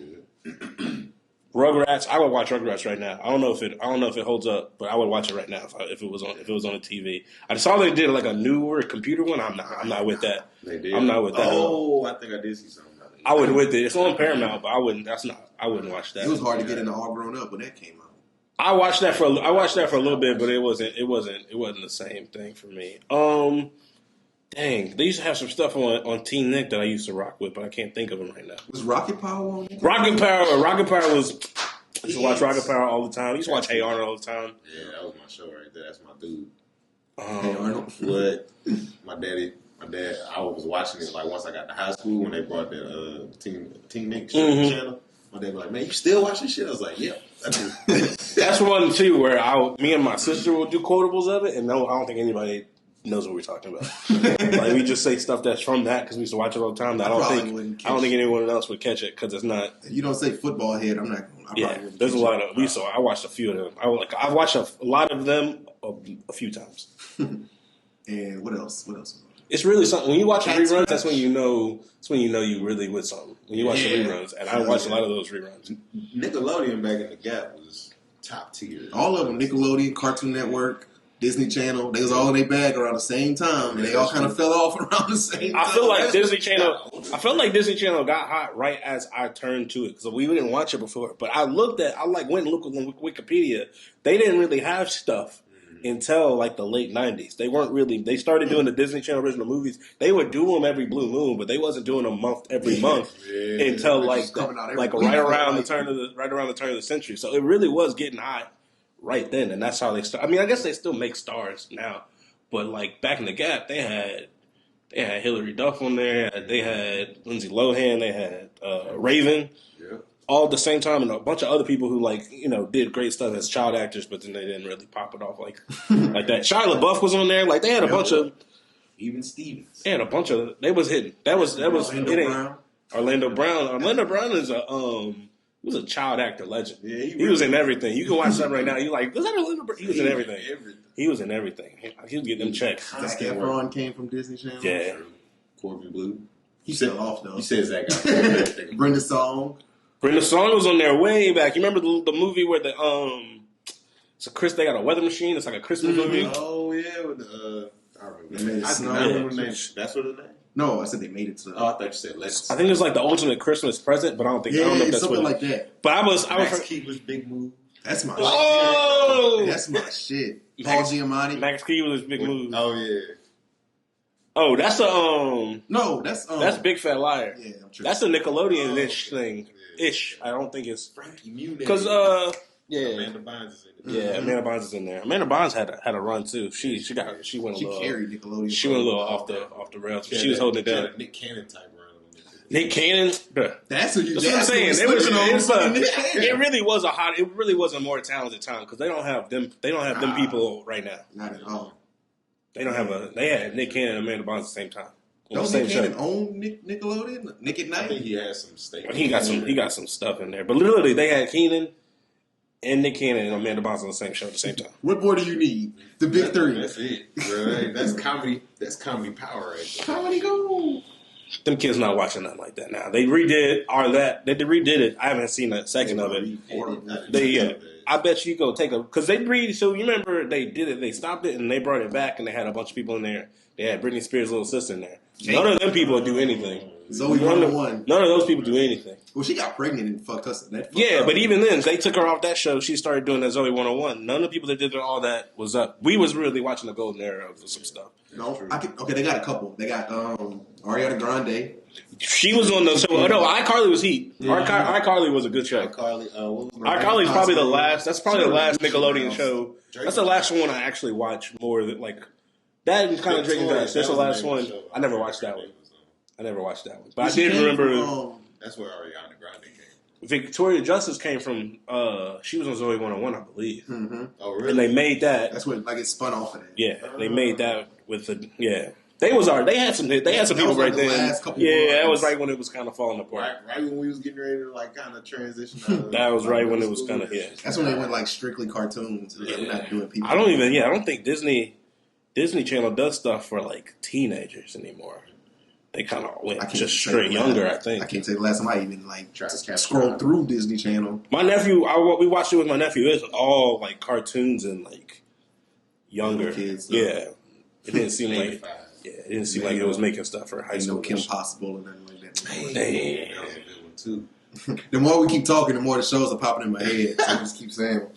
Rugrats. I would watch Rugrats right now. I don't know if it holds up, but I would watch it right now if it was on the TV. I saw they did like a newer computer one. I'm not with that. They did. I'm not with that. Oh, I think I did see something. I wouldn't with it. It's on Paramount, but I wouldn't watch that. It was hard to get into All Grown Up when that came out. I watched that for a little bit, but it wasn't the same thing for me. Dang, they used to have some stuff on Teen Nick that I used to rock with, but I can't think of them right now. Was Rocket Power on it? Rocket Power was. I used to watch Rocket Power all the time. I used to watch Hey Arnold all the time. Yeah, that was my show right there. That's my dude. Hey Arnold. What? My dad. I was watching it like once I got to high school when they brought the Teen Nick channel. My dad was like, "Man, you still watching shit?" I was like, "Yeah, I do." That's one too where me and my sister would do quotables of it, and no, I don't think anybody knows what we're talking about. Like we just say stuff that's from that because we used to watch it all the time. That I don't think anyone else would catch it because it's not. If you don't say football head, I'm not. There's a lot of. I watched a few of them. I've watched a lot of them a few times. And what else? What else? It's really something. When you watch reruns, that's when you know. That's when you know you really with something. When you watch the reruns, and I watched a lot of those reruns. Nickelodeon back in the Gap was top tier. All of them: Nickelodeon, Cartoon Network, Disney Channel. They was all in their bag around the same time, and they all kind of fell off around the same time. I feel like Disney Channel got hot right as I turned to it because we didn't watch it before. But I went and looked on Wikipedia. They didn't really have stuff until like the late 90s. They weren't really. They started doing the Disney Channel original movies. They would do them every blue moon, but they wasn't doing them every month until right around the turn of the century. So it really was getting hot right then, and that's how they start. I mean, I guess they still make stars now, but like back in the Gap, they had Hilary Duff on there. They had Lindsay Lohan. They had Raven. Yeah. All at the same time, and a bunch of other people who did great stuff as child actors, but then they didn't really pop it off like that. Shia LaBeouf was on there. Like they had a bunch of even Stevens. They had a bunch of. They was hitting. That was Orlando Brown. Orlando Brown is he was a child actor legend. Yeah, he was in everything. You can watch something right now. You're like, was that Orlando Brown? He was in everything. He was in everything. He was getting them checks. Zac Efron came from Disney Channel. Yeah. Corbin Blue. He fell off though. You said Zach. Brenda Song. Brenda Song was on there way back. You remember the movie where they got a weather machine. It's like a Christmas movie. Oh yeah, with I remember. They made it snow. That's what it is. No, I said they made it snow. Oh, I thought you said Legacy. I think it was like the ultimate Christmas present, but I don't know if that's something like that. But I was Max Keeler's Big Move. That's my shit. That's my shit. Paul Giamatti. Max Keeler's Big Move. Oh yeah. Oh, that's No, that's Big Fat Liar. Yeah, I'm true. That's a Nickelodeon-ish thing. Ish. I don't think it's Frankie Muniz. Because Amanda Bynes is in it. Yeah, Amanda Bynes is in there. Amanda Bynes had a run too. She went a little. She carried Nickelodeon. She went a little off the rails. She was holding it down. Nick Cannon type run. Nick Cannon, that's what I'm saying. It really was It really was a more talented time because they don't have them. They don't have them people right now. Not at all. They don't have They had Nick Cannon and Amanda Bynes at the same time. Don't Nick Cannon own Nickelodeon? Nick at Night? I think he has some stake. He got some stuff in there, but literally they had Keenan and Nick Cannon and Amanda Bynes on the same show at the same time. What more do you need? The big three. That's it. Right? That's comedy. That's comedy power right there. Comedy gold. Them kids not watching nothing like that now. They redid They redid it. I haven't seen a second of it. I bet you go take because they so you remember they did it. They stopped it and they brought it back and they had a bunch of people in there. They had Britney Spears' little sister in there. None of them people do anything. Zoe 101. None of those people do anything. Well, she got pregnant and fucked us. But even then, they took her off that show. She started doing that Zoe 101. None of the people that did all that was up. We was really watching the golden era of some stuff. No, they got a couple. They got Ariana Grande. She was on the show. No, iCarly was heat. Yeah. iCarly was a good show. iCarly's probably the last. That's probably the last Nickelodeon show. That's the last one I actually watched more than like that and kind of Drinking Dash. That's the last one. I never watched that one. But I did remember. That's where Ariana Grande came. Victoria Justice came from. She was on Zoe 101, I believe. Mm-hmm. Oh, really? And they made that. That's when it spun off of that. Yeah, they made that with the They had some people right there. That was right when it was kind of falling apart. Right when we was getting ready to like kind of transition. That was right when it was kind of That's when they went like strictly cartoons. Yeah. We're not doing people. I don't think Disney Channel does stuff for like teenagers anymore. They kind of went just straight younger. I think. I can't tell you the last time I even like scrolled through Disney Channel. My nephew, we watched it with my nephew. It's all like cartoons and like younger kids. Yeah, it didn't seem like. Yeah, it didn't seem like it was making stuff for high school. No Kim Possible and nothing like that. That was a good one too. The more we keep talking, the more the shows are popping in my head. So I just keep saying.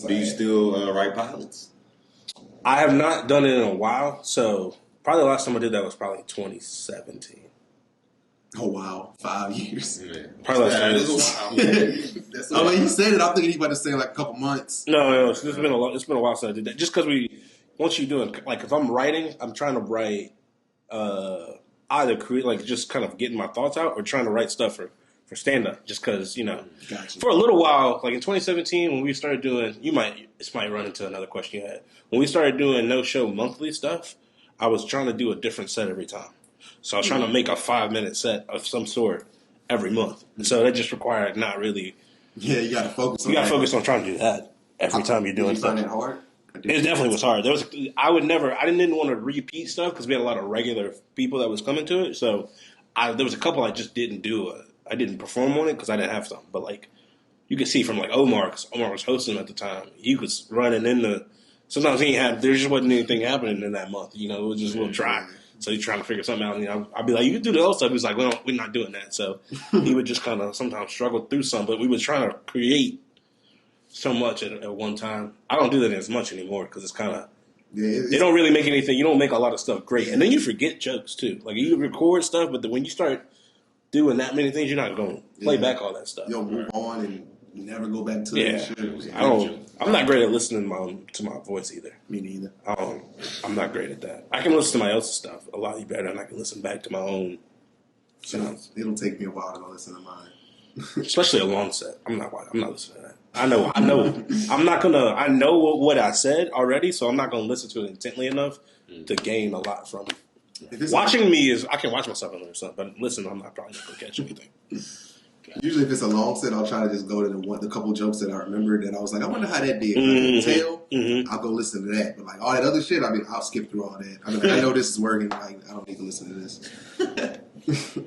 Do you still write pilots? I have not done it in a while, so probably the last time I did that was probably 2017. Oh wow, 5 years. Yeah. Probably last time. I mean, you said it. I'm thinking he about to say like a couple months. No, it's been a while since I did that. Just because once you do it, like if I'm writing, I'm trying to write either create like just kind of getting my thoughts out or trying to write stuff for stand-up, just because, Gotcha. for a little while, like in 2017, when we started doing, this might run into another question you had. When we started doing no-show monthly stuff, I was trying to do a different set every time. So I was trying to make a 5-minute set of some sort every month. And so that just required not really... Yeah, you got to focus on You got to focus on trying to do that every time you're doing stuff. Did you find it hard? It definitely was hard. I didn't want to repeat stuff because we had a lot of regular people that was coming to it. So there was a couple I just didn't do. I didn't perform on it because I didn't have some. But like you could see from like Omar, because Omar was hosting at the time, he was running into. Sometimes there just wasn't anything happening in that month. It was just a little dry. So he's trying to figure something out. I'd be like, you can do the other stuff. He's like, well, we're not doing that. So he would just kind of sometimes struggle through some. But we were trying to create so much at one time. I don't do that as much anymore because it's kind of they don't really make anything. You don't make a lot of stuff great, and then you forget jokes too. Like you record stuff, but when you start doing that many things, you're not going to play back all that stuff. You'll move on and never go back to that shit. I'm not great at listening to my voice either. Me neither. I'm not great at that. I can listen to my else's stuff a lot better than I can listen back to my own sounds. It'll take me a while to go listen to mine. Especially a long set. I'm not listening to that. I know. I know what I said already, so I'm not gonna listen to it intently enough to gain a lot from it. Watching me I can watch myself and learn something, but listen, I'm not probably not gonna catch anything. Usually, if it's a long set, I'll try to just go to the couple jokes that I remember that I was like, I wonder how that did. I'll go listen to that. But like all that other shit, I'll skip through all that. I know this is working. Like I don't need to listen to this.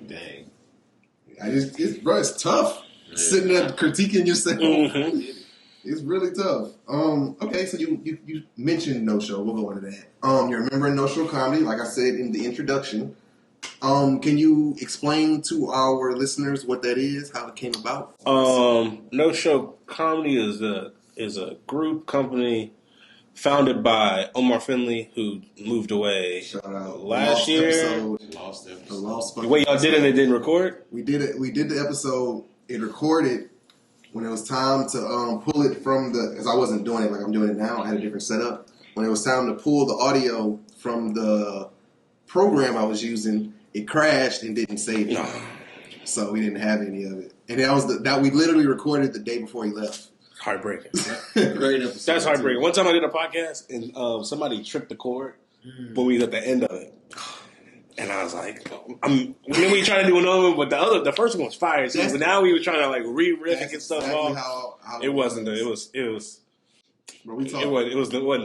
Dang. It's tough. Yeah. Sitting there critiquing yourself. It's really tough. Okay, so you mentioned no show. We'll go into that. You're a member of No Show Comedy, like I said in the introduction. Can you explain to our listeners what that is, how it came about? No Show Comedy is a group company founded by Omar Finley, who moved away last year. Lost Wait, y'all did it and it didn't record? We did it. We did the episode. It recorded when it was time to pull it from because I wasn't doing it like I'm doing it now. I had a different setup. When it was time to pull the audio from the program I was using, it crashed and didn't save it. So we didn't have any of it. And that we literally recorded the day before he left. Heartbreaking. Great episode. That's heartbreaking. One time I did a podcast and somebody tripped the cord when we was at the end of it. And I was like, then we tried to do another one, but the first one was fire. So now we were trying to like re-riff and get stuff off. It wasn't the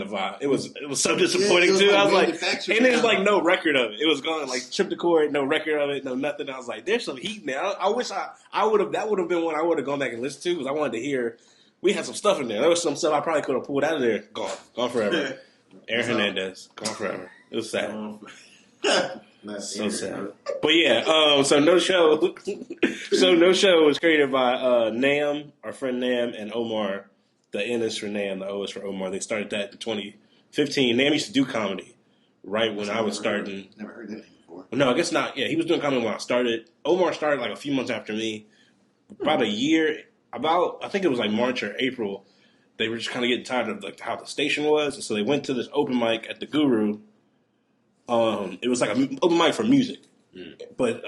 vibe. It was so disappointing too. I was like, and there's like no record of it. It was going like trip the chord, no record of it, no nothing. I was like, there's some heat now. I wish I would have. That would have been one I would have gone back and listened to because I wanted to hear. We had some stuff in there. There was some stuff I probably could have pulled out of there. Gone forever. Aaron Hernandez, gone forever. It was sad. So sad. But yeah, so No Show was created by Nam, our friend Nam, and Omar. The N is for Nam, the O is for Omar. They started that in 2015. Nam used to do comedy right when I was starting. Never heard that name before. No, I guess not. Yeah, he was doing comedy when I started. Omar started like a few months after me. About a year, I think it was like March or April. They were just kind of getting tired of like how the station was, and so they went to this open mic at the Guru. It was like an open mic for music, but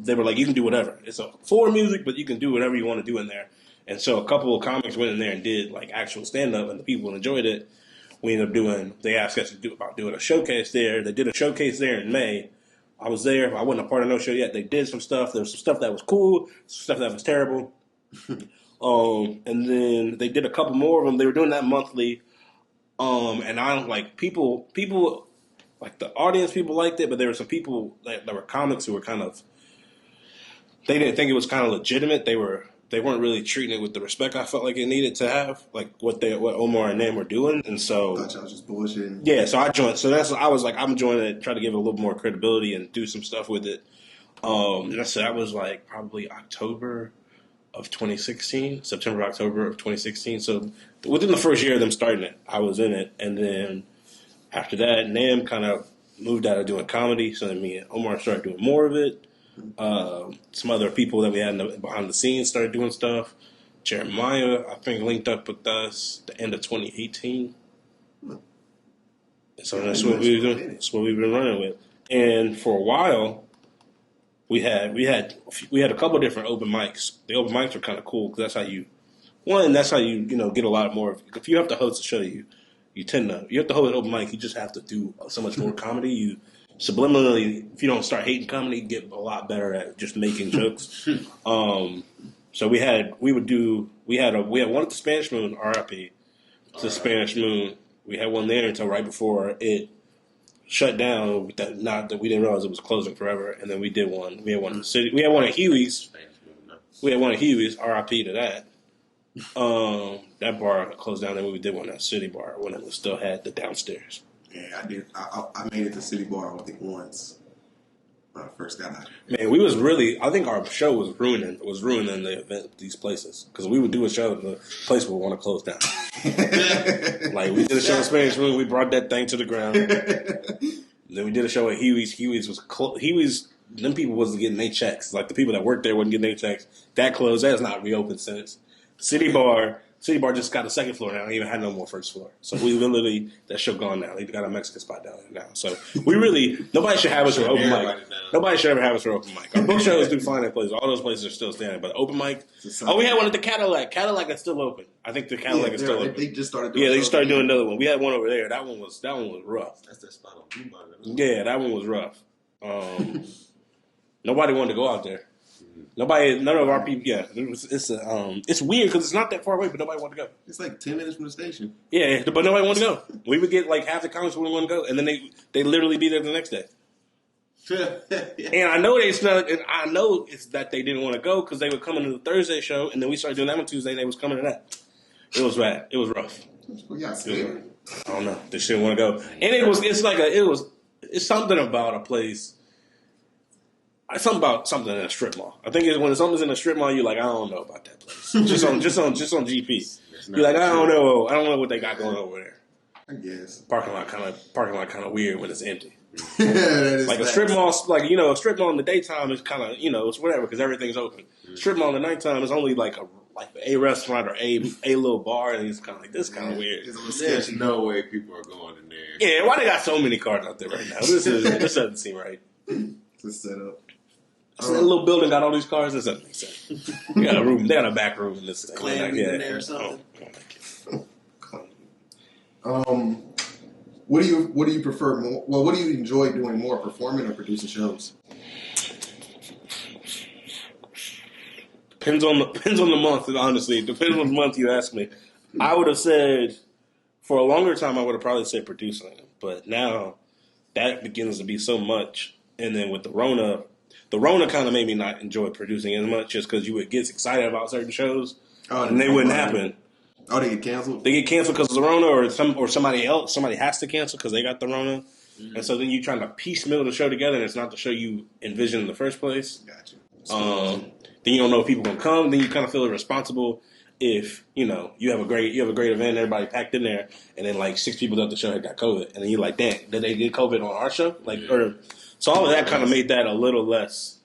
they were like, you can do whatever. It's for music, but you can do whatever you want to do in there. And so a couple of comics went in there and did like actual stand-up, and the people enjoyed it. We ended up they asked us to doing a showcase there. They did a showcase there in May. I was there. I wasn't a part of No Show yet. They did some stuff. There was some stuff that was cool, some stuff that was terrible. And then they did a couple more of them. They were doing that monthly. And I like people like the audience, people liked it, but there were some people that were comics who were kind of, they didn't think it was kind of legitimate. They weren't really treating it with the respect I felt like it needed to have, like what Omar and Nam were doing. And so I thought y'all was just bullshitting. I joined. So I was like, I'm joining it, try to give it a little more credibility and do some stuff with it. And so that was like probably October of 2016, September, October of 2016. So within the first year of them starting it, I was in it. And then after that, Nam kind of moved out of doing comedy. So then me and Omar started doing more of it. Some other people that we had behind the scenes started doing stuff. Jeremiah, I think, linked up with us at the end of 2018. So that's what we've been running with. And for a while, we had a couple of different open mics. The open mics were kind of cool because that's how you get a lot more. If you have to host a show, you have to hold an open mic. You just have to do so much more comedy. You subliminally, if you don't start hating comedy, you get a lot better at just making jokes. So we had one at the Spanish Moon, RIP, to the Spanish Moon. We had one there until right before it shut down. Not that we didn't realize it was closing forever. And then we did one. We had one in the city. We had one at Huey's. RIP to that. That bar closed down, and we did one at City Bar when it still had the downstairs. Yeah, I did. I made it to City Bar, I think, once when I first got out. Man, I think our show was ruining the event, these places. Because we would do a show, and the place would want to close down. Like, we did a show in Spanish Room, we brought that thing to the ground. Then we did a show at Huey's. Huey's, them people wasn't getting their checks. Like, the people that worked there wasn't getting their checks. That closed. That has not reopened since. City Bar just got a second floor now. They even had no more first floor. So we literally, that show gone now. They got a Mexican spot down there now. So nobody should have us for open mic. Nobody should ever have us for open mic. Our book shows do fine at places. All those places are still standing. But open mic, we had one at the Cadillac. Cadillac is still open. I think the Cadillac is still open. They just started doing they started doing another one. We had one over there. That one was rough. That's that spot on Blue. Yeah, that one was rough. Nobody wanted to go out there. None of our people. Yeah, it's weird because it's not that far away, but nobody wanted to go. It's like 10 minutes from the station. Yeah, but nobody wanted to go. We would get like half the comics wouldn't want to go, and then they literally be there the next day. And I know I know it's that they didn't want to go because they would come into the Thursday show, and then we started doing that on Tuesday, and they was coming to that. It was bad. It was rough. Yeah, I don't know. They just didn't want to go, and it's something about a place. Something in a strip mall. I think when something's in a strip mall, you're like, I don't know about that place. just on GP. You're like, I don't know what they got going over there. I guess parking lot kind of weird when it's empty. Like a strip mall, a strip mall in the daytime is kind of it's whatever because everything's open. Strip mall in the nighttime is only like a restaurant or a little bar, and it's kind of like this kind of weird. There's no way people are going in there. Yeah, why they got so many cars out there right now? This doesn't seem right. It's a setup. So that little building got all these cars. This doesn't make sense. They got a room. They got a back room in this thing. Clan in there or something. What do you prefer more? Well, what do you enjoy doing more, performing or producing shows? Depends on the month. Honestly, it depends on the month you ask me. I would have said for a longer time I would have probably said producing, but now that begins to be so much. And then with the Rona kind of made me not enjoy producing as much just because you would get excited about certain shows and they wouldn't happen. Oh, they get canceled? They get canceled because of the Rona or somebody else. Somebody has to cancel because they got the Rona. Mm-hmm. And so then you're trying to piecemeal the show together and it's not the show you envisioned in the first place. Gotcha. Then you don't know if people are going to come. Then you kind of feel irresponsible if, you have a great event, everybody packed in there, and then like 6 people at the show had got COVID. And then you're like, dang, did they get COVID on our show? So all of that kind of made that a little less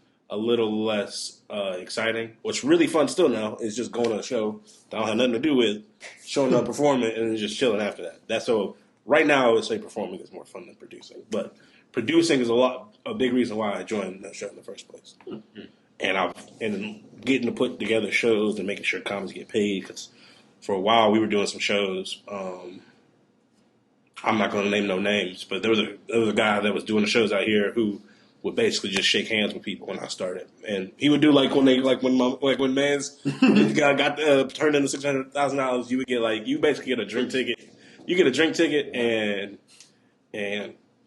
exciting. What's really fun still now is just going to a show that I don't have nothing to do with, showing up, performing, and then just chilling after that. That's so. Right now, I would say performing is more fun than producing, but producing is a big reason why I joined the show in the first place. Mm-hmm. And getting to put together shows and making sure comics get paid because for a while we were doing some shows. I'm not going to name no names, but there was a guy that was doing the shows out here who would basically just shake hands with people when I started, and he would do when Man's got turned into $600,000, you would get you basically get a drink ticket. You get a drink ticket and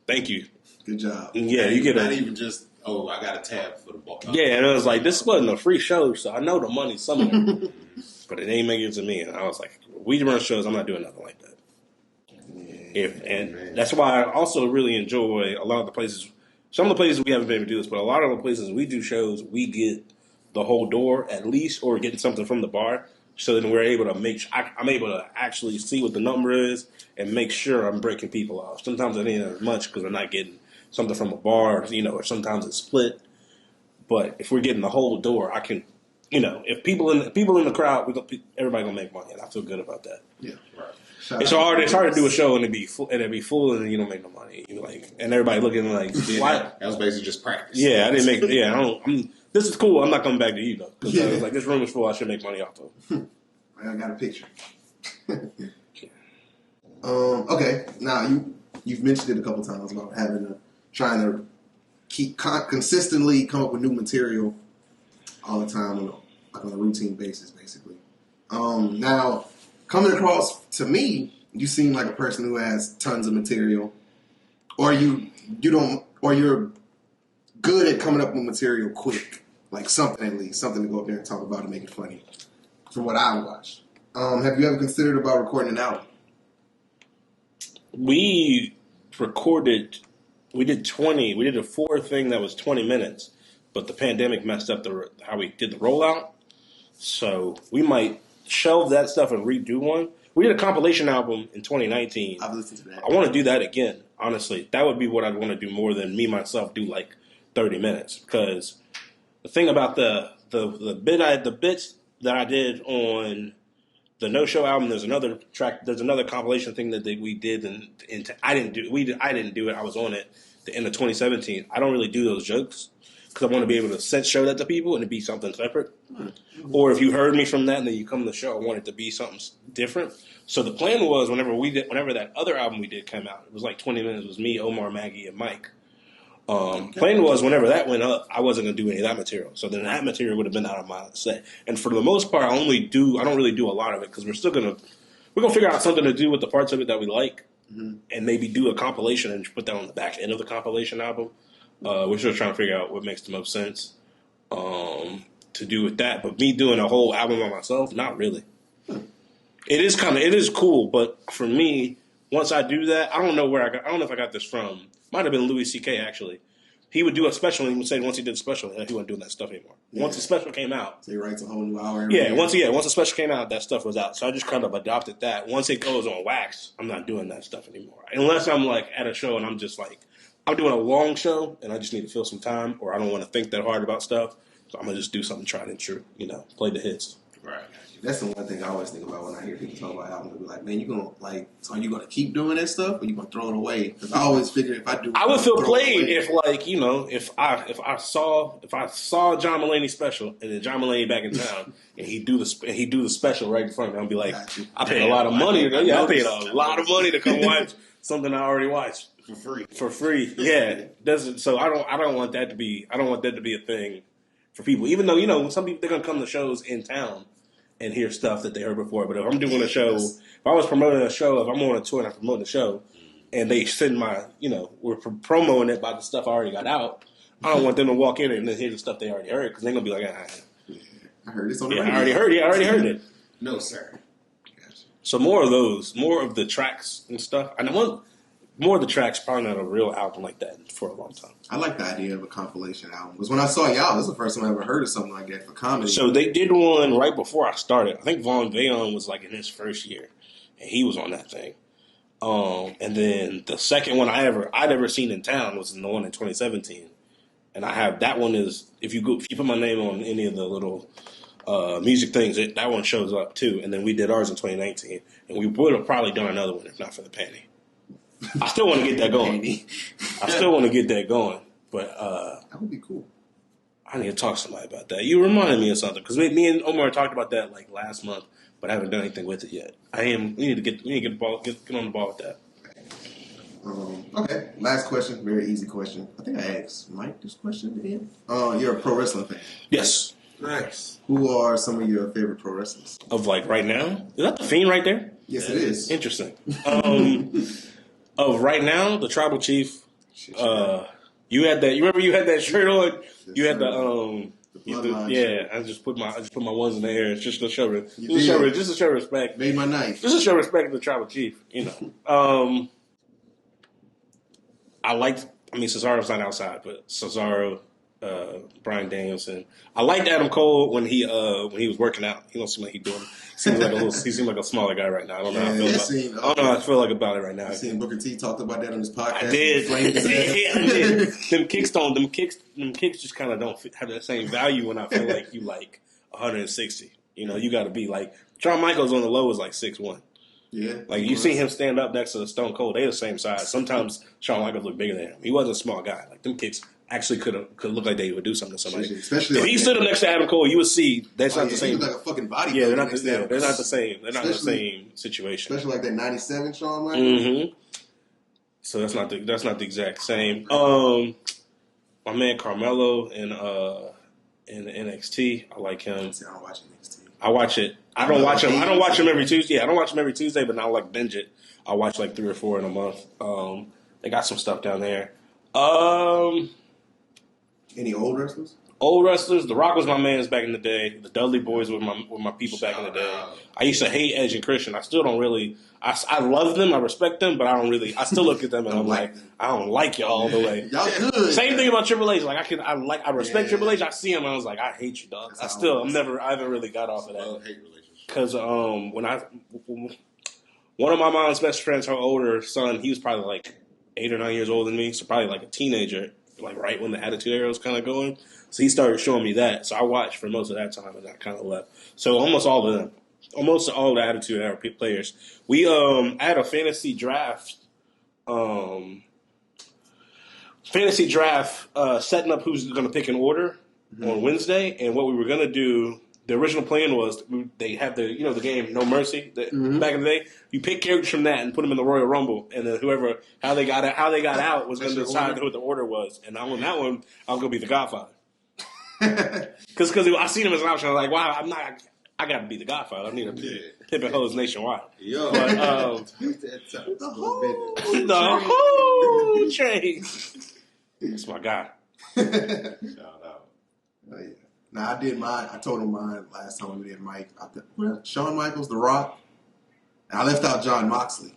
thank you. Good job. And you get not even just I got a tab for the ball. Yeah, and it was like this wasn't a free show, so I know the money's somewhere, but it ain't making it to me. And I was like, we run shows, I'm not doing nothing like that. That's why I also really enjoy a lot of the places. Some of the places we haven't been able to do this, but a lot of the places we do shows, we get the whole door at least, or getting something from the bar, so that we're able to I'm able to actually see what the number is and make sure I'm breaking people off. Sometimes it ain't as much because I'm not getting something from a bar, or sometimes it's split. But if we're getting the whole door, I can, if people in the crowd, everybody gonna make money, and I feel good about that. Yeah, right. It's hard to do a show and it'd be full and then you don't make no money. You like, and everybody looking like, why? That was basically just practice. Yeah, I didn't make. Yeah, this is cool. I'm not coming back to you though. Because I was like, this room is full. I should make money off of. I got a picture. Okay, now you've mentioned it a couple times about trying to keep consistently come up with new material all the time on a routine basis, basically. Now, coming across to me, you seem like a person who has tons of material, or you're good at coming up with material quick, like something to go up there and talk about and make it funny. From what I watched, have you ever considered about recording an album? We did 20. We did a 4 thing that was 20 minutes, but the pandemic messed up how we did the rollout. So we might shelve that stuff and redo one. We did a compilation album in 2019. I've listened to that. I want to do that again, honestly. That would be what I'd want to do more than me, myself, do like 30 minutes. Because the thing about the bits that I did on the No Show album, there's another compilation thing that we did, and I didn't do it. I was on it at the end of 2017. I don't really do those jokes because I want to be able to show that to people and it be something separate. Mm-hmm. Or if you heard me from that and then you come to the show, I want it to be something different. So the plan was whenever that other album we did came out, it was like 20 minutes. It was me, Omar, Maggie, and Mike. Plan was whenever that went up, I wasn't going to do any of that material. So then that material would have been out of my set. And for the most part, I don't really do a lot of it because we're going to figure out something to do with the parts of it that we like, mm-hmm. and maybe do a compilation and put that on the back end of the compilation album. We're still trying to figure out what makes the most sense to do with that. But me doing a whole album by myself, not really. It is cool, but for me, once I do that, I don't know if I got this from. Might have been Louis C.K. actually. He would do a special and he would say once he did a special, he wasn't doing that stuff anymore. Yeah. Once the special came out. So he writes a whole new hour. Once the special came out, that stuff was out. So I just kind of adopted that. Once it goes on wax, I'm not doing that stuff anymore. Unless I'm like at a show and I'm just like, I'm doing a long show and I just need to fill some time or I don't want to think that hard about stuff. So I'm going to just do something tried and true, play the hits. Right. That's the one thing I always think about when I hear people talk about albums. They be like, man, so are you going to keep doing that stuff or you going to throw it away? Because I always figure if I do I would feel played if if I saw John Mulaney special and then John Mulaney back in town and he do the special right in front of me, I'd be like, I paid a lot of money. I paid a lot of money to come watch something I already watched. For free. Yeah. So I don't want that to be a thing for people. Even though, some people they're gonna come to shows in town and hear stuff that they heard before. But if I'm doing a show, if I was promoting a show, if I'm on a tour and I'm promoting a show, and they send we're promoting it by the stuff I already got out, I don't want them to walk in and then hear the stuff they already heard because they're gonna be like, I heard this on the radio. I already heard it. No, sir. Gotcha. So more of those, more of the tracks and stuff. I want more of the tracks, probably not a real album like that for a long time. I like the idea of a compilation album. Because when I saw y'all, this is the first time I ever heard of something like that for comedy. So they did one right before I started. I think Von Veon was like in his first year, and he was on that thing. And then the second one I'd ever seen in town was the one in 2017. And I have that one is if you put my name on any of the little music things, that one shows up too. And then we did ours in 2019, and we would have probably done another one if not for the panty. I still want to get that going. But that would be cool. I need to talk to somebody about that. You reminded me of something because me and Omar talked about that like last month, but I haven't done anything with it yet. We need to get on the ball with that. Okay, last question. Very easy question. I think I asked Mike this question again. You're a pro wrestling fan. Yes. Nice. Who are some of your favorite pro wrestlers? Of like right now? Is that the Fiend right there? Yes, it is. Interesting. Of right now, the Tribal Chief. You had that. You remember you had that shirt on. You had the I just put my ones in the air. It's just to show respect. Made my night. Just to show respect to the Tribal Chief. Cesaro's not outside, but Cesaro, Bryan Danielson. I liked Adam Cole when he was working out. He don't seem like he doing. He seems like a smaller guy right now. I don't know how I feel about it right now. I seen Booker T talked about that on his podcast. I did. I did. Them kicks just kind of don't have that same value when I feel like 160. You got to be like Shawn Michaels on the low is like 6'1". Yeah. Like, you see him stand up next to Stone Cold. They're the same size. Sometimes Shawn Michaels looked bigger than him. He wasn't a small guy. Like, them kids actually could look like they would do something to somebody. Especially if he stood up next to Adam Cole, you would see that's not the same. He looked like a fucking body. Yeah, they're not the same. They're not the same. They're not in the same situation. Especially like that '97 Shawn Michaels. Mm-hmm. So that's not the exact same. My man Carmelo in NXT, I like him. See, I don't watch NXT. I watch it. I don't watch him. I don't watch him every Tuesday. Yeah, I don't watch him every Tuesday, but now like binge it. I watch like 3 or 4 in a month. They got some stuff down there. Any old wrestlers? Old wrestlers. The Rock was my man's back in the day. The Dudley Boys were my people back in the day. I used to hate Edge and Christian. I still don't really. I love them. I respect them, but I don't really. I still look at them and I'm like, I don't like y'all all the way. Y'all good. Same thing about Triple H. Like I respect Triple H. I see him and I was like, I hate you, dog. I haven't really got off of that. Hate relationship. Because one of my mom's best friends, her older son, he was probably like 8 or 9 years older than me, so probably like a teenager, like right when the Attitude Era was kind of going. So he started showing me that. So I watched for most of that time, and I kind of left. So almost all of them, almost all the Attitude Era players. We had a fantasy draft, setting up who's going to pick an order on Wednesday, and what we were going to do. The original plan was they have the game No Mercy back in the day. You pick characters from that and put them in the Royal Rumble, and then how they got out was going to decide what the order was. And on that one, I'm going to be the Godfather because I seen him as an option. I was like, wow, I got to be the Godfather. I need to pimp and hose nationwide. Yo, but, the whole train. That's my guy. Shout out. Oh, yeah. Now, I did mine. I told him mine last time we did Mike. Shawn Michaels, The Rock. And I left out John Moxley.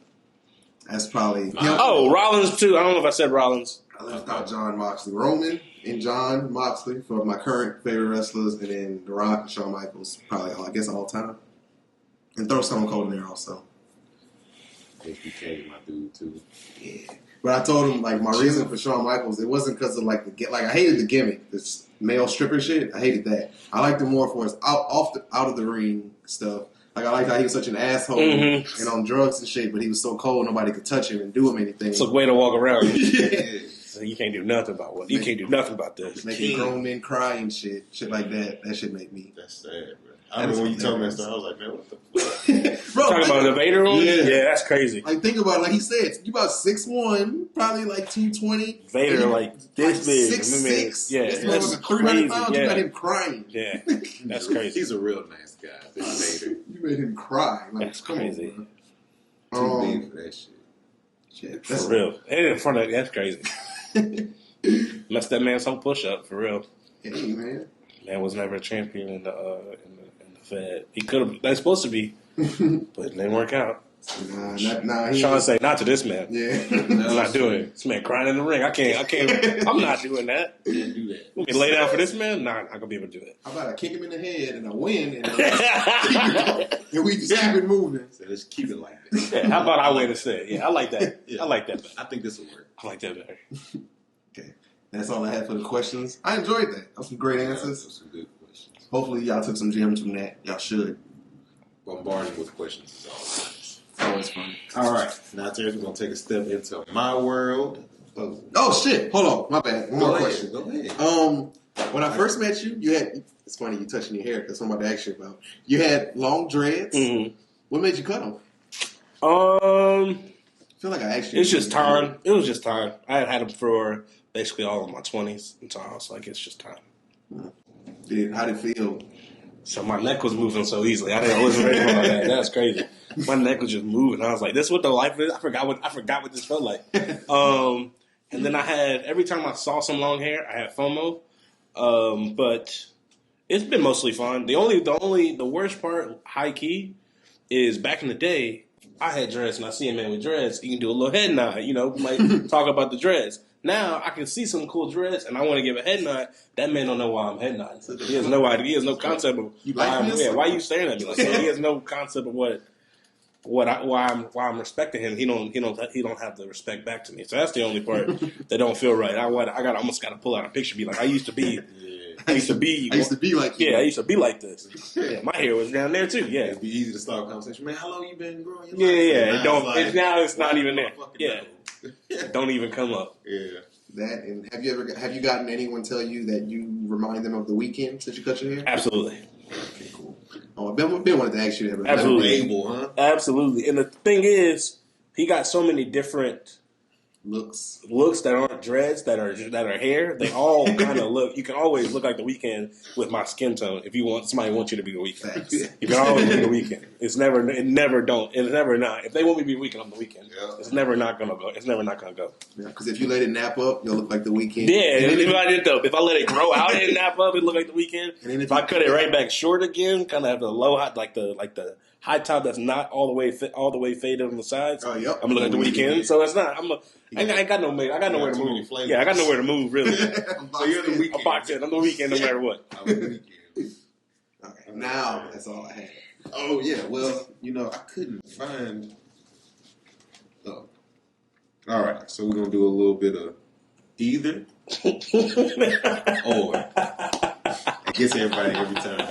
That's probably him. Oh, Rollins, too. I don't know if I said Rollins. I left out John Moxley. Roman and John Moxley for my current favorite wrestlers. And then The Rock and Shawn Michaels, probably, I guess, all time. And throw Stone Cold in there also. HBK, my dude, too. Yeah. But I told him, like, my reason for Shawn Michaels, it wasn't because of, like, I hated the gimmick. This male stripper shit. I hated that. I liked him more for his out of the ring stuff. Like, I liked how he was such an asshole and on drugs and shit, but he was so cold nobody could touch him and do him anything. It's a way to walk around. Yeah. So you can't do nothing about what. You can't do nothing about this. Making grown men cry and shit like that. That shit make me. That's sad, bro. I remember when you told me that stuff, I was like, man, what the fuck? Bro, talking about the Vader one? Yeah, that's crazy. Like, think about it. Like he said, you about 6'1", probably like 220. Vader, like this big. 6'6". Yeah, this that's 300 pounds. Yeah. You got him crying. Yeah, that's crazy. He's a real nice guy, Vader. You made him cry. Like, that's crazy. Too big for that shit. For real. And in front of that's crazy. Messed that man's whole push up, for real. Hey, man. Man was never a champion in the Fed. He could have. That's supposed to be, but it didn't work out. Nah. Sean say not to this man. Yeah, I'm not doing it. This man crying in the ring. I can't. I'm not doing that. Can't do that. You lay down for this man? Nah, I'm not gonna be able to do it. How about I kick him in the head and I win, and we just keep it moving. So let's keep it like that. Yeah, how about I win instead? Yeah, I like that. I like that better. I think this will work. I like that better. Okay, that's all I had for the questions. I enjoyed that. Those some great answers. Those some good questions. Hopefully, y'all took some gems from that. Y'all should. Bombarding with questions is always fun. All right, now Terrence, we're gonna take a step into my world. Oh shit! Hold on, my bad. One more question. Go ahead. When I first met you, you had. It's funny you touching your hair because I'm about to ask you about. You had long dreads. Mm-hmm. What made you cut them? I feel like I asked you. It's just time. It was just time. I had them for basically all of my 20s, and so I was like, it's just time. How did it feel? So my neck was moving so easily. I wasn't ready for all that. That's crazy. My neck was just moving. I was like, "This is what the life is." I forgot what this felt like. And then I had every time I saw some long hair, I had FOMO. But it's been mostly fun. The worst part, high key, is back in the day. I had dreads, and I see a man with dreads. You can do a little head nod, like talk about the dreads. Now I can see some cool dreads, and I want to give a head nod. That man don't know why I'm head nodding. He has no idea. He has no concept of why are you staring at me like that? He has no concept of why I'm respecting him. He don't have the respect back to me. So that's the only part that don't feel right. I almost got to pull out a picture, be like, I used to be I used to be like you. Yeah, I used to be like this. Yeah, my hair was down there too. Yeah, it'd be easy to start a conversation. Man, how long you been growing your life? Yeah. Now it's not even there. Yeah, don't even come up. Yeah. That, and have you gotten anyone tell you that you remind them of the weekend since you cut your hair? Absolutely. Okay, cool. Oh, I've been wanting to ask you that. Absolutely. Able, huh? Absolutely. And the thing is, he got so many different looks that aren't dreads, that are hair. They all kind of look. You can always look like the Weeknd with my skin tone. If you want somebody wants you to be the Weeknd, you can always be the Weeknd. It's never not. If they want me to be Weeknd, I'm the Weeknd. Yeah. It's never not gonna go. Yeah, because if you let it nap up, you'll look like the Weeknd. Yeah, if I let it grow out and nap up, it look like the Weeknd. And if I cut it right back short again, kind of have the low high, like the high top that's not all the way faded on the sides. Oh, yep. I'm gonna look like the Weeknd. So it's not. I ain't got nowhere to move. Yeah, I got nowhere to move, really. So you're the Weeknd. I'm boxed in. I'm the Weeknd no matter what. I'm the Weeknd. Okay, now that's all I had. Oh, yeah. Well, I couldn't find... Oh. All right. So we're going to do a little bit of either or. I guess everybody every time.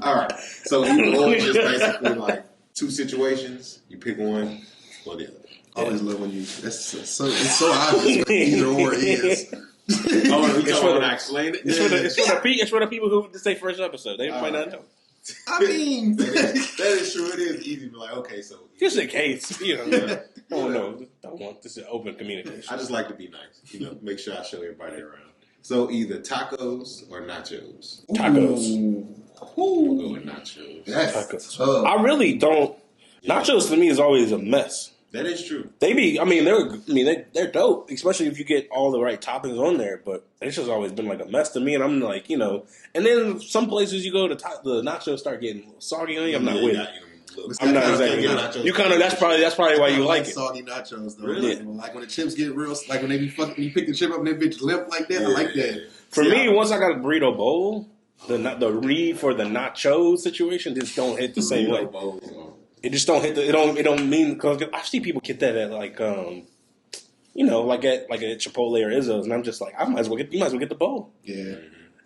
All right. So either or is basically like two situations. You pick one or the other. I always love when you. It's so obvious what either or is. It's for the explain it. It's for the people who this their first episode. They might not know. I mean, that is true. It is easy to be like, okay, so just in case, don't want this is open communication. I just like to be nice, make sure I show everybody around. So either tacos or nachos. Tacos. We'll go with nachos. Tacos. I really don't. Nachos to me is always a mess. That is true. They're dope, especially if you get all the right toppings on there. But it's just always been like a mess to me, and I'm like, and then some places you go to the nachos start getting soggy on you. I'm not with it. I'm not exactly. You kind of that's probably why you like it. Soggy nachos though. Really? Like when the chips get real, like when they be fucking, you pick the chip up and that bitch limp like that. I like that. For me, once I got a burrito bowl, the read for the nacho situation just don't hit the same way. It just don't hit it don't mean, because I see people get that at like like at Chipotle or Izzo's, and I'm just like, you might as well get the bowl. Yeah.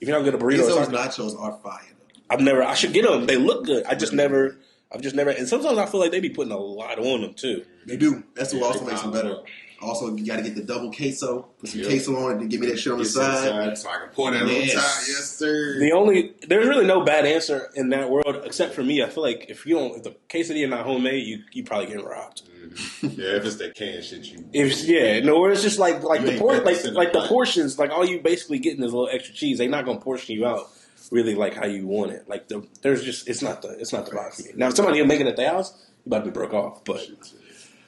If you don't get a burrito, Izzo's nachos are fire. I should get them. They look good. I've just never, and sometimes I feel like they be putting a lot on them too. They do. That's what also makes them better. Also, you got to get the double queso. Put some queso on it and give me that shit on the side. So I can pour that on top. Yes, sir. There's really no bad answer in that world except for me. I feel like if the quesadilla not homemade, you probably get robbed. Mm-hmm. Yeah, if it's that canned shit, or it's just like the portions, like all you basically getting is a little extra cheese. They're not gonna portion you out really like how you want it. Like it's not the vibe for me. Now, if somebody making it at the house, you about to be broke off, but.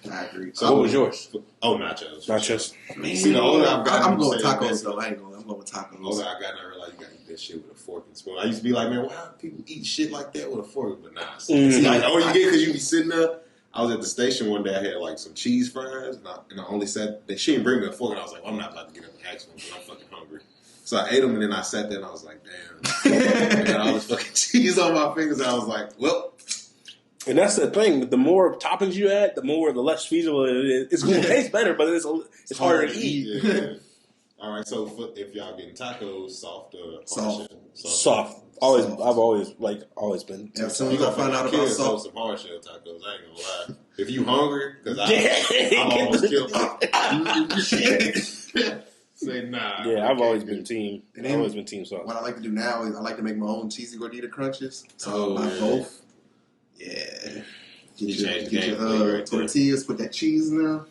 I agree. So what was yours? Oh, nachos. Nachos. Man, see, the older I've gotten, I'm going with tacos though. I'm going with tacos. The older I got, I realized you got to eat that shit with a fork and spoon. I used to be like, man, why do people eat shit like that with a fork? But nah. See, like, all you get because you be sitting there. I was at the station one day. I had like some cheese fries, and I only sat. She didn't bring me a fork, and I was like, well, I'm not about to get up and ask one because I'm fucking hungry. So I ate them, and then I sat there, and I was like, damn, I got all this fucking cheese on my fingers. And I was like, well. And that's the thing. The more toppings you add, the less feasible it is. It's going to taste better, but it's harder to eat. Yeah. All right. So if y'all getting tacos, soft or hard shell? Soft. I've always been. As soon as I find out about soft, some hard shell tacos. I ain't gonna lie. If you hungry, because I'm always killed. Say nah. Yeah, I've always been team. I've always been team soft. What I like to do now is I like to make my own cheesy gordita crunches. So I buy both. Yeah. Get your tortillas, put that cheese in there,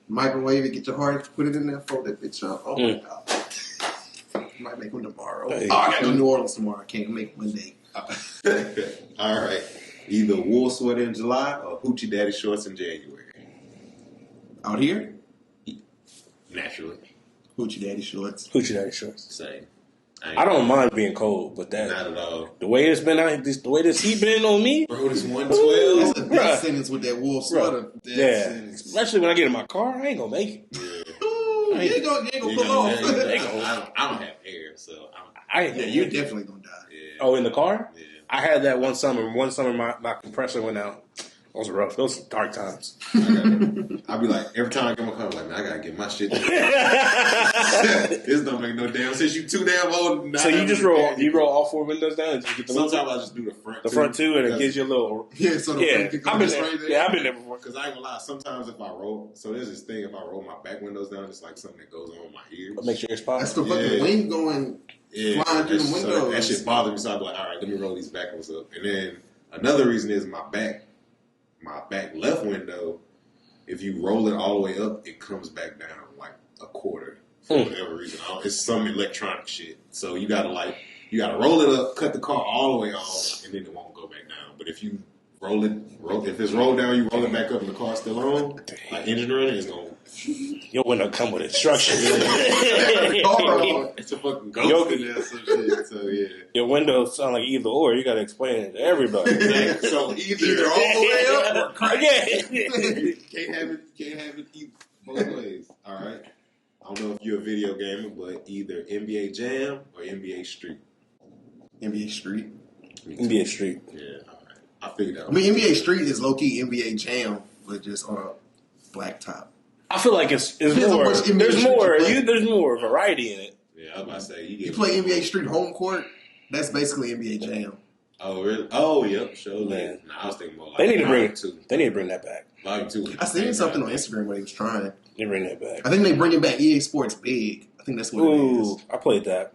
microwave it, get your heart, put it in there, fold that bitch up. Oh my God. Might make one tomorrow. Hey. Oh, I got to go to New Orleans tomorrow. I can't make Monday. All right. Either wool sweater in July or hoochie daddy shorts in January. Out here? Naturally. Hoochie daddy shorts. Hoochie daddy shorts. Same. I don't mind being cold, but that not at all. The way it's been out, the way this heat been on me, bro. This 112. That's a death sentence with that wool sweater. Especially when I get in my car, I ain't gonna make it. Yeah. Ooh, you ain't gonna pull off. I don't have air, so you're definitely gonna die. Yeah. Oh, in the car? Yeah. I had that one summer. One summer, my compressor went out. Those are rough. Those are dark times. I'll be like, every time I get my car, I'm like, man, I gotta get my shit. This don't make no damn sense. You too damn old. So you just roll all 4 windows down and just get the Sometimes I just do the front two, and it gives you a little. Yeah, so the front can come I've been right there. there. Yeah, I've been there before. Because I ain't gonna lie, sometimes if I roll, so there's this thing, if I roll my back windows down, it's like something that goes on in my ears. Make sure your spot. That's the fucking wind going flying through the windows. So that shit bothers me, so I'm like, all right, let me roll these back ones up. And then another reason is my back left window, if you roll it all the way up, it comes back down like a quarter for whatever reason. It's some electronic shit. So you gotta roll it up, cut the car all the way off, and then it won't go back down. But if you if it's rolled down, you roll it back up and the car's still on, like engine running, it's gonna... Your window come with instructions. It's a fucking ghost in there or some shit. So yeah. Your window sound like either or. You gotta explain it to everybody. Exactly. So either all the way up or crack. Can't have it both ways. All right. I don't know if you're a video gamer, but either NBA Jam or NBA Street. NBA Street. NBA Street. Yeah. I figured out. I mean, NBA Street is low key NBA Jam, but just on a black top. I feel like it's more. There's more variety in it. Yeah, I was about to say you play NBA Street home court. That's basically NBA Jam. Oh really? Oh yep. Sure. Man, I was thinking more like they need to bring that back. Volume 2. I seen something on Instagram where they was trying. They bring that back. I think they bringing back EA Sports Big. I think that's what it is. I played that.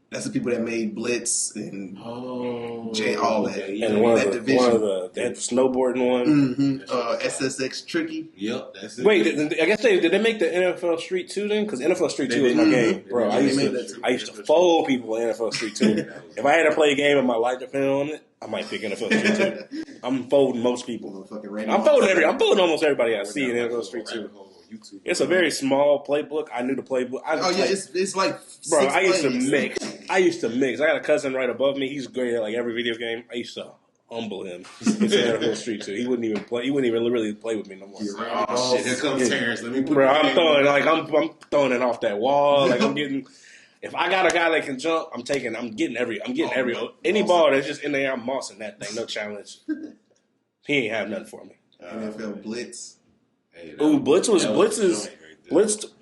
That's the people that made Blitz and all that. And they had the snowboarding one. SSX Tricky. Yep, that's it. Wait, I guess did they make the NFL Street 2 then? Because NFL Street 2 was my game, bro. I used to fold people in NFL Street 2. If I had to play a game and my life depended on it, I might pick NFL Street 2. I'm folding most people. I'm folding almost everybody I see in NFL Street 2. It's a very small playbook. I knew the playbook. It's like bro. I used to mix. I got a cousin right above me. He's great at like every video game. I used to humble him in NFL Street 2. He wouldn't even play. He wouldn't even really play with me no more. Oh shit! Here comes Terrance. Let me put. Bro, I'm throwing it off that wall. Like I'm getting. If I got a guy that can jump, I'm getting every any ball that's just in there. I'm mossing that thing. No challenge. He ain't have nothing for me. NFL Blitz. Blitz.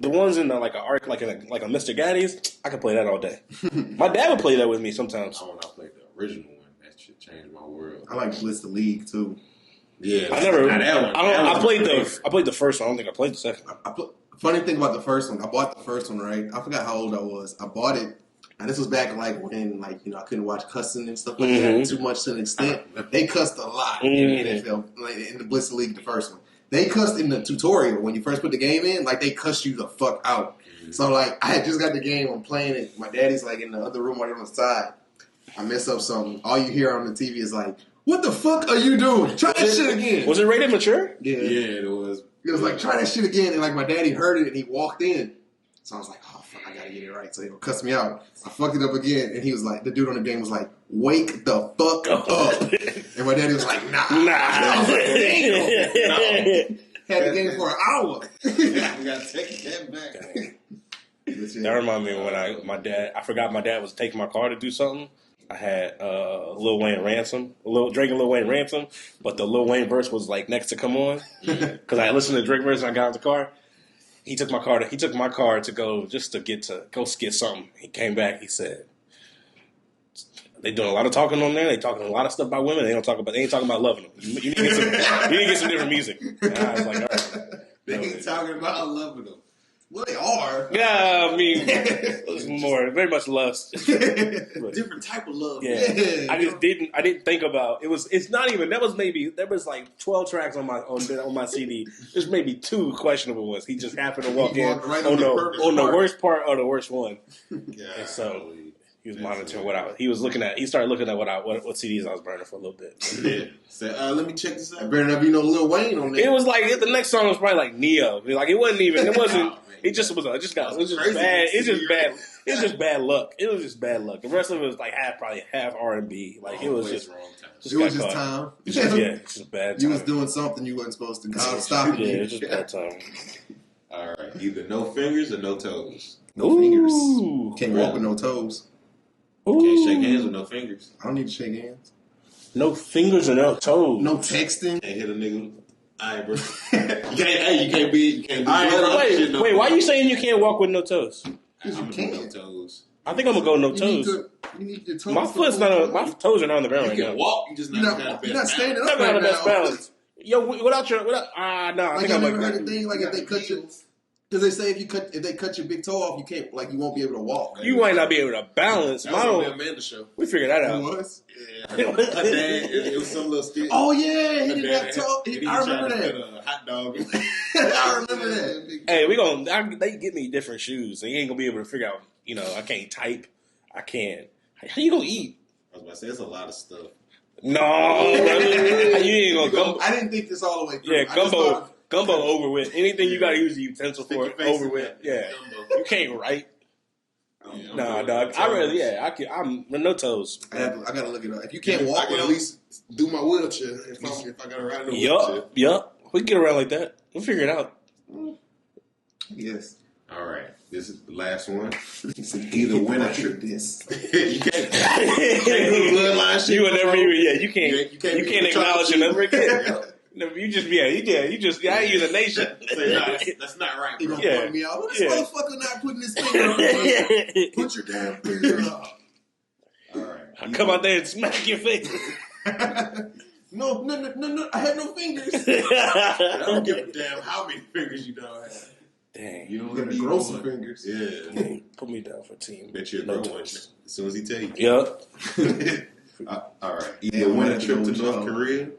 The ones in like a arc, like a Mr. Gaddy's. I could play that all day. My dad would play that with me sometimes. I played the original one. That shit changed my world. I like Blitz the League too. Yeah, I played the first one. I don't think I played the second. Funny thing about the first one, I bought the first one, right? I forgot how old I was. I bought it, and this was back like when I couldn't watch cussing and stuff like that too much to an extent. They cussed a lot in the NFL, like in the Blitz League, the first one. They cussed in the tutorial when you first put the game in, like they cussed you the fuck out. So like I had just got the game, I'm playing it. My daddy's like in the other room right on the side. I mess up something. All you hear on the TV is like, "What the fuck are you doing? Try that shit again." Was it rated mature? Yeah, it was. It was like, try that shit again, and like my daddy heard it and he walked in. So I was like, oh fuck, I gotta get it right. So he gonna cuss me out. I fucked it up again, and he was like, the dude on the game was like, "Wake the fuck up!" And my daddy was like, "Nah." I was like, damn. No. Had the game for an hour. We gotta take that back. That reminded me when my dad was taking my car to do something. I had Lil Wayne drinking Lil Wayne Ransom, but the Lil Wayne verse was like next to come on because I listened to the Drake verse and I got out the car. He took my car to go just to go get something. He came back. He said, "They doing a lot of talking on there. They talking a lot of stuff about women. They ain't talking about loving them. You need to get some different music." And I was like, "All right." They ain't talking about loving them. Well, they are. Yeah, I mean, it's more, very much lust. Different type of love. Yeah. I didn't think about it. It's not even. There was like 12 tracks on my CD. There's maybe 2 questionable ones. He just happened to walk in on the worst part or the worst one. Yeah. And so he was monitoring he was looking at. He started looking at what CDs I was burning for a little bit. Yeah. Said, let me check this out. I better not be no Lil Wayne on there. It was like the next song was probably like Neo. Like it wasn't. It just was. It was just bad. It's just bad luck. It was just bad luck. The rest of it was like half R&B. Like it was just. It was just time. It's just bad time. You was doing something you wasn't supposed to. God stop you. Yeah, it's just bad time. All right, either no fingers or no toes. No fingers. Can't walk with no toes. Can't shake hands with no fingers. I don't need to shake hands. No fingers or no toes. No texting. Can't hit a nigga. Alright, bro. You can't be. Wait. Why are you saying you can't walk with no toes? Because you can't. No toes. I think I'm gonna go no toes. You need your toes. My toes are not on the ground right now. You can walk. You just not standing up. I'm not the best balance. Yo, without no. I Like, think I I'm never like heard a thing like if they cut you. Because they say if they cut your big toe off, you can't, like, you won't be able to walk. You might not be able to balance. That was on the Amanda show. We figured that out. It was? Yeah. Her dad, it was some little skit. Oh, yeah. He did Her that dad, toe. I remember that. Put a hot dog. I remember that. Hey, they get me different shoes, and you ain't going to be able to figure out, I can't type. I can't. How you going to eat? I was about to say, it's a lot of stuff. No, brother. You ain't going to go. I didn't think this all the way through. Yeah, gumbo over with. Anything you got to use a utensil for, over with. Yeah. You can't write. Nah, dog. I'm with no toes. I got to look it up. If you can't walk, I can at least do my wheelchair if I got to ride in a wheelchair. Yup. We can get around like that. We'll figure it out. Yes. All right. This is the last one. Either win or trip this. You can't. Bloodline shit. You will never even. You can't. You can't acknowledge it ever again. No, you just I use a nation. That's not right, He bro. gonna point me out. What this motherfucker not putting his finger on me? Put your damn finger up. All right. I come out there and smack your face. No. I had no fingers. I don't give a damn how many fingers you don't have. Dang. You don't get the grosser fingers. Yeah. Put me down for team. Bet you'll grow one as soon as he tell you. Yep. All right. Either win a trip to North Korea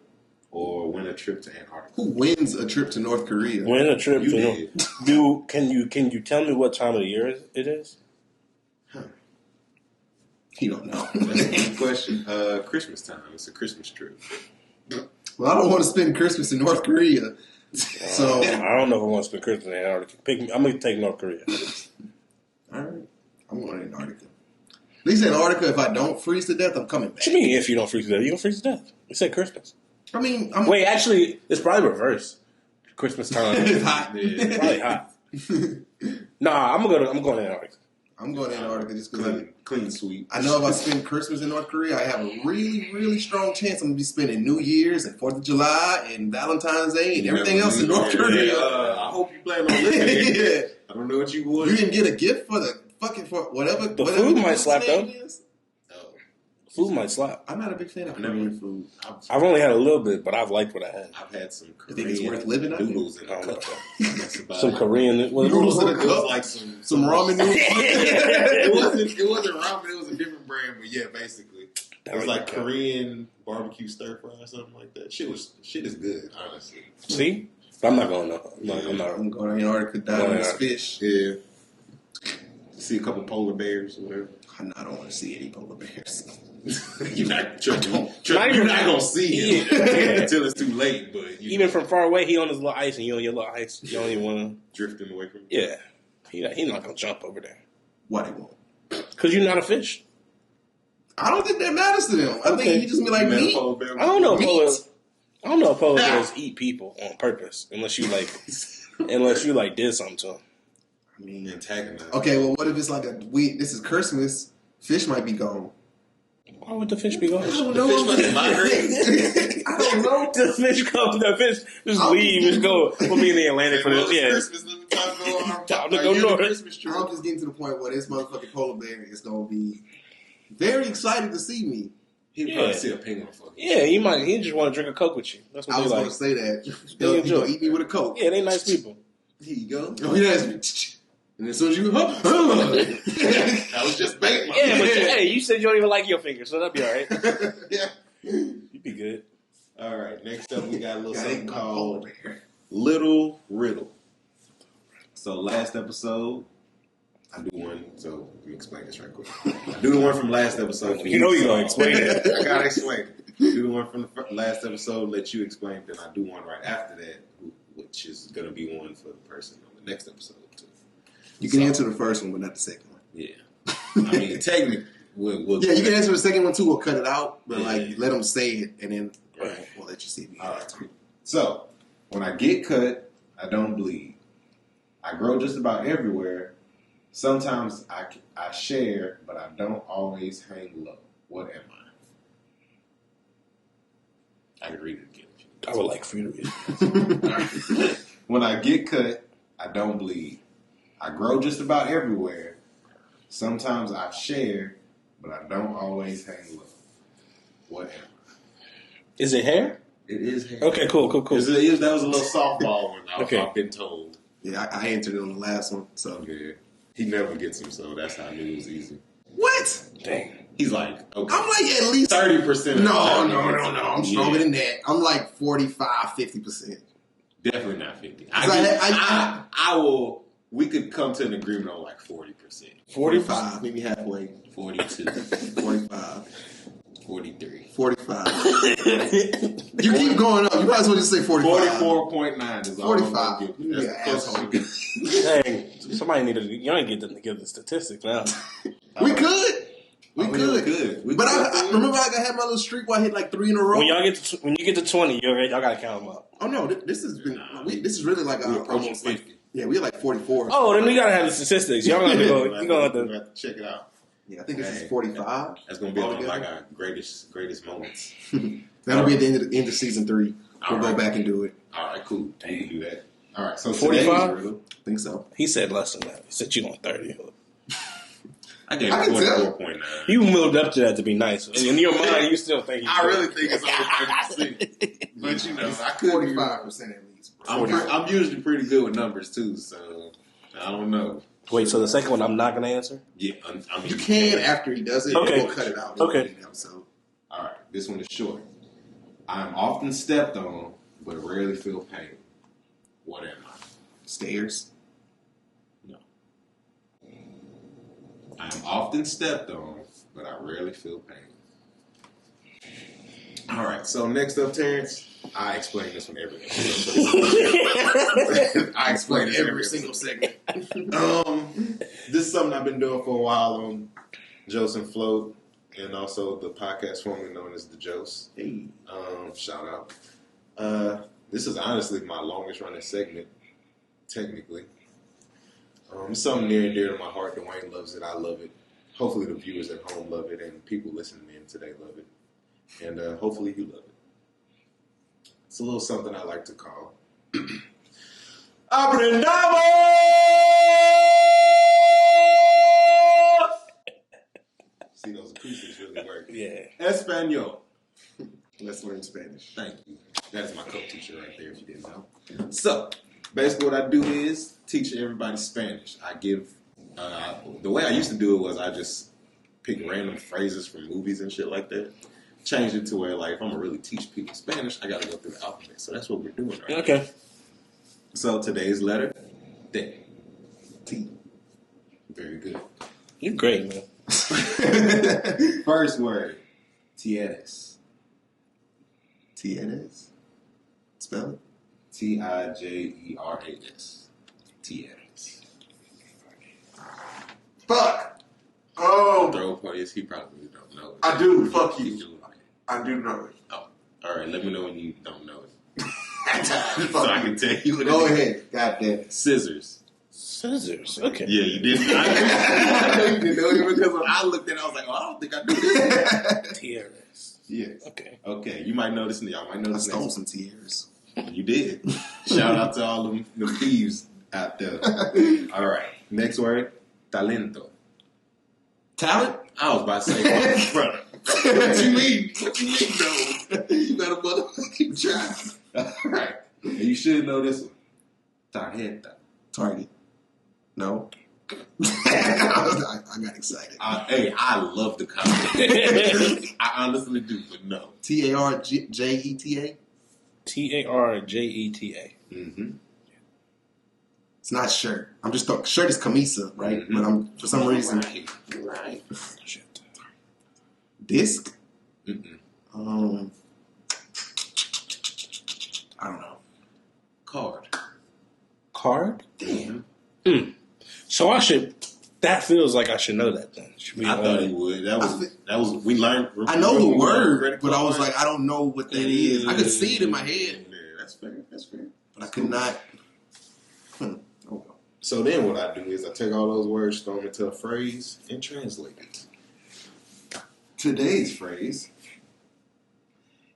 or win a trip to Antarctica. Who wins a trip to North Korea? Win a trip You to did. Can you tell me what time of the year it is? He don't know. That's a good question. Christmas time. It's a Christmas trip. Well, I don't want to spend Christmas in North Korea. So I don't know if I want to spend Christmas in Antarctica. I'm going to take North Korea. All right. I'm going to Antarctica. At least Antarctica, if I don't freeze to death, I'm coming back. What you mean if you don't freeze to death? You don't freeze to death. You said Christmas. I mean, wait, actually, it's probably reverse. Christmas time. It's hot. Yeah, probably hot. Nah, I'm going to Antarctica. I'm going to Antarctica just because clean sweep. I know if I spend Christmas in North Korea, I have a really, really strong chance I'm going to be spending New Year's and 4th of July and Valentine's Day and everything else in North Korea. I hope you plan on living there. I don't know what you would. You didn't get a gift for whatever. The food might slap though. Oh. Food might slap. I'm not a big fan of Korean food. I've only had a little bit, but I've liked what I had. I've had some Korean think it's worth living on noodles in a cup. Some Korean noodles in a cup, like some ramen noodles. It wasn't ramen. It was a different brand, but yeah, basically, it was like Korean barbecue stir fry or something like that. Shit is good, honestly. See, I'm not going though. I'm going to Antarctica, dive in this fish. Yeah. See a couple polar bears or whatever. I don't want to see any polar bears. You're not gonna see it until it's too late. But even from far away, he on his little ice, and you on your little ice. You don't even want to drifting away from. Yeah, he's not gonna jump over there. Why they won't? Because you're not a fish. I don't think that matters to them. I think he just be like meat. I don't know if polar bears eat people on purpose unless you did something to them. I mean, antagonize. Okay, well, what if it's like this is Christmas, fish might be gone. Why would the fish be gone? I don't know. I don't know. The fish just leave, just go. We'll be in the Atlantic for this. Yeah. Christmas, time to go north. I'm just getting to the point where this motherfucking polar bear is going to be very excited to see me. He'd probably see a penguin for you. Yeah, he just want to drink a Coke with you. That's what I was going to say that. He'll eat me with a Coke. Yeah, they nice people. Here you go. Oh, yes. And as soon as you that was just bait. But you said you don't even like your fingers, so that'd be all right. Yeah. You'd be good. All right, next up we got a little something called Liddle Riddle. So last episode, I do one, so let me explain this right quick. I do the one from last episode. You know you're going to explain it. I got to explain it. Do the one from the last episode, let you explain, then I do one right after that, which is going to be one for the person on the next episode, too. You can answer the first one, but not the second one. Yeah. I mean, technically, we'll you can answer the second one, too. We'll cut it out, but, let them say it, and then we'll let you see me. All right. So, when I get cut, I don't bleed. I grow just about everywhere. Sometimes I share, but I don't always hang low. What am I can read it again. I would like for you to read. When I get cut, I don't bleed. I grow just about everywhere. Sometimes I share, but I don't always hang low. What am I? Is it hair? It is hair. Okay, cool. That was a little softball one. I've been told. Yeah, I answered it on the last one. So yeah, he never gets them, so that's how I knew it was easy. What? Dang. He's like, okay. I'm like at least 30%. No. I'm stronger than that. I'm like 45, 50%. Definitely not 50. I will. We could come to an agreement on like 40%. 45, maybe halfway. 42. 45. 43. 45. You keep going up. You might as well just say 45. 44.9 is all 45. Yeah, asshole. Dang. Somebody need to. You ain't get to give the statistics now. We could. We could. But I remember I had my little streak where I hit like 3 in a row. When you get to 20, y'all gotta count them up. Oh no, this has been. This is really like almost 50. Yeah, we had like 44. Oh, then we gotta have the statistics. Y'all gonna have to go. You gonna have to to check it out. Yeah, I think this is 45. That's gonna be on like our greatest moments. That'll be at the end of season 3. We'll go back and do it. All right, cool. We can do that. All right, so 45. I think so. He said less than that. He said you on 30. I gave 44.9. You moved up to that to be nice. In your mind, you still think. I really think it's over 30%. But you know, I could 45% at least. I'm usually pretty good with numbers too, so I don't know. Wait, so the second one I'm not gonna answer? Yeah, you can after he does it. Okay, we'll cut it out. Okay. All right, this one is short. I am often stepped on, but rarely feel pain. What am I? Stairs. No. I am often stepped on, but I rarely feel pain. All right, so next up, Terrence. I explain this one every I explain this every single segment. This is something I've been doing for a while on Joce and Float, and also the podcast formerly known as the Joce. Hey. Shout out. This is honestly my longest running segment, technically. It's something near and dear to my heart. Dwayne loves it. I love it. Hopefully the viewers at home love it, and people listening in today love it. And hopefully you love it. It's a little something I like to call Aprendamos! See, those acoustics really work. Yeah. Espanol. Let's learn Spanish. Thank you. That is my co-teacher right there, if you didn't know. So, basically what I do is teach everybody Spanish. I give, the way I used to do it was I just pick random phrases from movies and shit like that. Change it to where, like, if I'm going to really teach people Spanish, I got to go through the alphabet. So that's what we're doing right now. Okay. So today's letter, T. T. Very good. You're great, man. First word, Tienes. Tienes? Spell it. Tijeras. Tienes. Fuck! Oh! Throw parties, he probably don't know it. I do. Fuck you. I do know it. Oh, all right. Let me know when you don't know it, so I can tell you what it is. Go ahead. God damn it. Scissors. Scissors. Okay. Yeah, you did. I know you didn't know it because when I looked at it, I was like, oh, I don't think I knew this. Tiaras. Yes. Okay. You might know this. Y'all might know this. I stole some tears. You did. Shout out to all them thieves out there. All right. Next word, talento. Talent? I was about to say, brother. What you mean? What you mean, though? You better motherfucking try. All right. And you should know this one. Tarjeta. Target. No. I got excited. Hey, I love the comment. I honestly do, but no. Tarjeta? Tarjeta. Mm-hmm. It's not shirt. I'm just talking. Shirt is camisa, right? Mm-hmm. But I'm for some reason. Right. Shit. Disc? Mm-mm. I don't know. Card? Damn. So I should. That feels like I should know that then. I thought he would. That was. We learned. I know the word, but I was like, I don't know what that is. I could see it in my head. Yeah, that's fair. But I could not. Oh well. So then what I do is I take all those words, throw them into a phrase, and translate it. Today's phrase,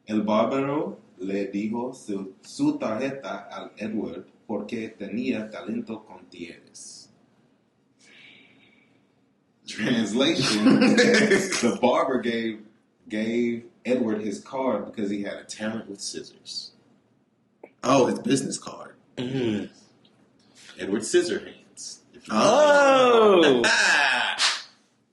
El bárbaro le dijo su tarjeta al Edward porque tenía talento con tienes. Translation: the barber gave Edward his card because he had a talent with scissors. Oh, his business card. Mm-hmm. Edward Scissorhands. Oh!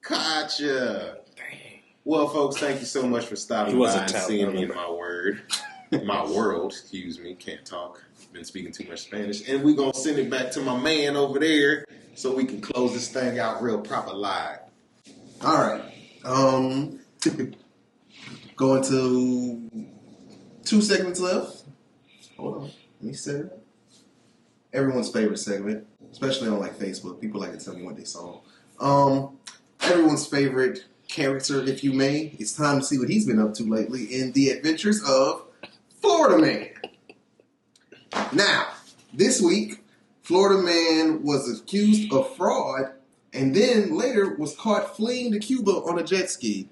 Gotcha. Dang. Well, folks, thank you so much for stopping by and seeing me in my world. Excuse me, can't talk. Been speaking too much Spanish. And we're going to send it back to my man over there so we can close this thing out real proper live. All right. Going to 2 segments left. Hold on. Let me set it up. Everyone's favorite segment, especially on like Facebook. People like to tell me what they saw. Everyone's favorite character, if you may. It's time to see what he's been up to lately in the adventures of Florida Man. Now, this week, Florida Man was accused of fraud and then later was caught fleeing to Cuba on a jet ski.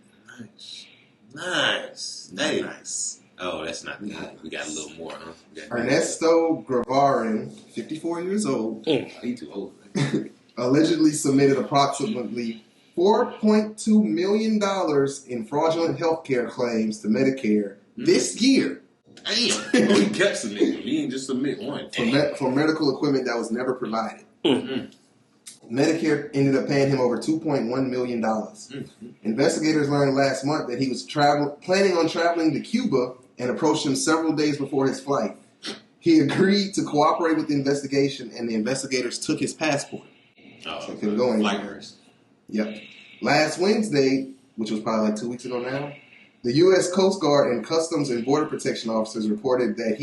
Nice. Hey. Nice. Oh, that's not good. We got a little more, huh? Ernesto Gravarin, 54 years old. He too old. Allegedly submitted approximately $4.2 million in fraudulent health care claims to Medicare this year. Damn. He kept submitting. He didn't just submit one. For medical equipment that was never provided. Mm-hmm. Medicare ended up paying him over $2.1 million. Mm-hmm. Investigators learned last month that he was planning on traveling to Cuba and approached him several days before his flight. He agreed to cooperate with the investigation, and the investigators took his passport. So he couldn't go anywhere. Yep. Last Wednesday, which was probably like 2 weeks ago now, the U.S. Coast Guard and Customs and Border Protection officers reported that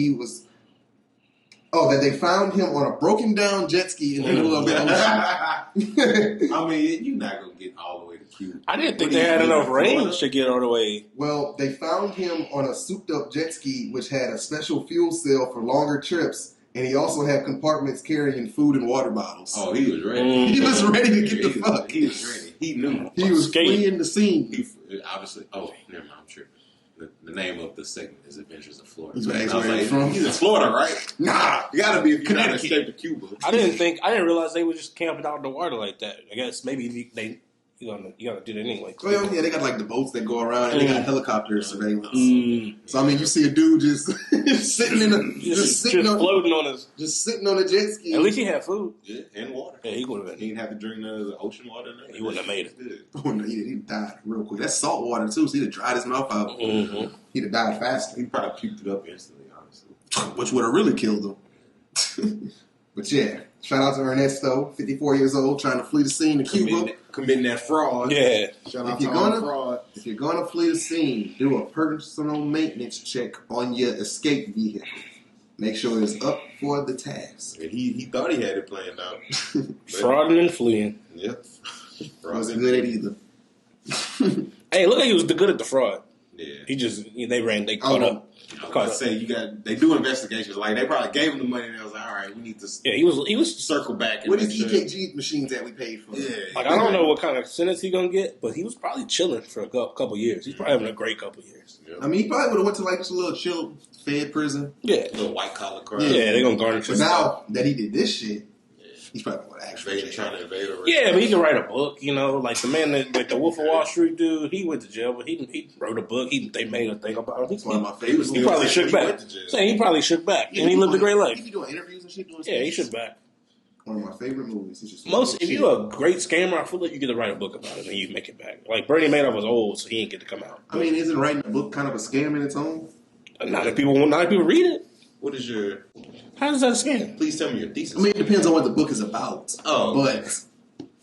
that they found him on a broken down jet ski in the middle of the ocean. I mean, you're not going to get all the way to Cuba. I didn't think they had enough range to get all the way. Well, they found him on a souped up jet ski, which had a special fuel cell for longer trips, and he also had compartments carrying food and water bottles. Oh, he was ready. He was ready to get the fuck. He was ready. He knew. He was fleeing the scene. Obviously. Oh, never mind. I'm tripping. The name of the segment is Adventures of Florida. He's in Florida, right? Nah, you gotta be Connecticut. Escape to Cuba. I didn't realize they were just camping out in the water like that. I guess maybe you gotta do that anyway. Well, yeah, they got like the boats that go around, and they got helicopter surveillance. So I mean, you see a dude just sitting in floating on his, just sitting on a jet ski. At least he had food, and water. Yeah, he would have been. He didn't have to drink none of the ocean water. He wouldn't have made it. Oh no, he died real quick. That's salt water too, so he'd have dried his mouth out. Mm-hmm. He'd have died faster. He probably puked it up instantly, honestly, which would have really killed him. But yeah, shout out to Ernesto, 54 years old, trying to flee the scene to Cuba. Committing that fraud. Yeah. Shout out to all the fraud. If you're going to flee the scene, do a personal maintenance check on your escape vehicle. Make sure it's up for the task. And he thought he had it planned out. Frauding and fleeing. Yep. Wasn't good at either. Hey, look like he was good at the fraud. Yeah. They caught up. They do investigations. Like, they probably gave him the money and they was like, all right, we need to he was circle back. What is EKG machines that we paid for? Yeah. Like, I don't know what kind of sentence he's going to get, but he was probably chilling for a couple years. He's probably having a great couple years. Yep. I mean, he probably would have went to like just a little chill Fed prison. Yeah. A little white collar crime. Yeah, they're going to garnish him. But now that he did this shit, he's probably going to actually trying to invade. Yeah, but he can write a book, like the man like the Wolf of Wall Street dude, he went to jail, but he wrote a book. They made a thing about it. It's one of my favorites. He probably shook back. Saying he probably shook back, and he lived a great life. He be doing interviews and shit. Yeah, he shook back. One of my favorite movies. If you're a great scammer, I feel like you get to write a book about it and you make it back. Like Bernie Madoff was old, so he didn't get to come out. I mean, isn't writing a book kind of a scam in its own? Not if people read it. What is your... How does that scam? Please tell me your thesis. I mean, it depends on what the book is about. Oh. But,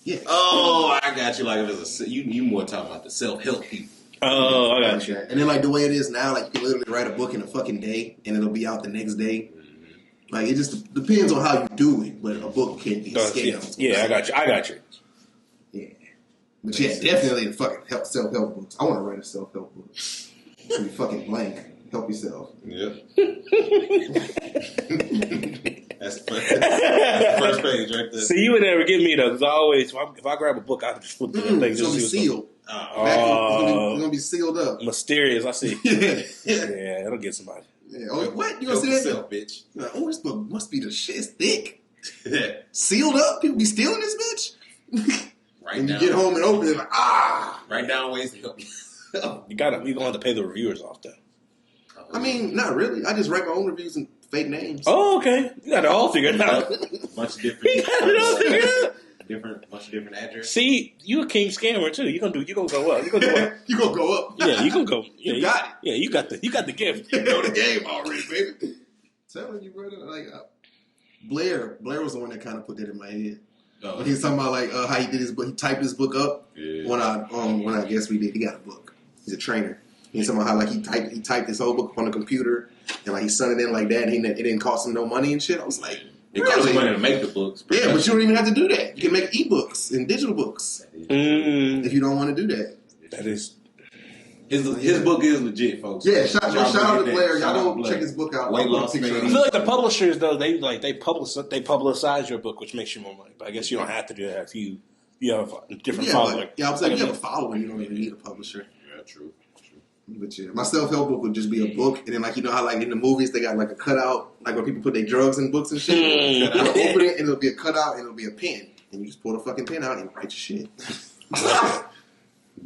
yeah. Oh, I got you. Like, if it's you more talking about the self-help people. Oh, I got you. And then, like, the way it is now, like, you can literally write a book in a fucking day, and it'll be out the next day. Mm-hmm. Like, it just depends on how you do it, but a book can't be a scam. Yeah, I got you. Yeah. But, yeah, definitely the fucking self-help books. I want to write a self-help book. It's going to be fucking blank. Help yourself. Yep. That's the first page right there. See, you would never get me though, because I always, if I grab a book, I just flip through that thing. It's gonna be sealed. It's gonna be sealed up. Mysterious, I see. Yeah, it'll get somebody. Yeah. Oh, what? You gonna see that? Yourself, bitch. Like, oh, this book must be the shit. It's thick. Sealed up. People be stealing this bitch. Right and down. you get home and open it like, Write down ways to help you. You're gonna have to pay the reviewers off though. I mean, not really. I just write my own reviews and fake names. Oh, okay. You got it all figured out. Bunch of different. You got it all figured out. Bunch of different addresses. See, you a king scammer too. You gonna go up. You gonna go up. You gonna go up. Yeah, you gonna go. Yeah, you got it. Yeah, you got the gift. You know the game already, baby. Telling you, brother. Like Blair was the one that kind of put that in my head. Oh, He was talking about like how he did his book. He typed his book up. Yeah. When I guess we did. He got a book. He's a trainer. He's talking about how like he typed his whole book up on the computer and like he sent it in like that. And it didn't cost him no money and shit. I was like, it costs money to make the books. Yeah, but you don't even have to do that. You can make ebooks and digital books if you don't want to do that. That is. His book is legit, folks. Yeah, shout out to Blair. Y'all go check his book out. Weight loss. I feel like the publishers though they publicize your book, which makes you more money. But I guess you don't have to do that if you have a different following. Yeah, I'm saying if you have a following, you don't even need a publisher. Yeah, true. But yeah, my self-help book would just be a book, and then like you know how like in the movies they got like a cutout, like when people put their drugs in books and shit. You'll open it and it'll be a cutout and it'll be a pen, and you just pull the fucking pen out and write your shit.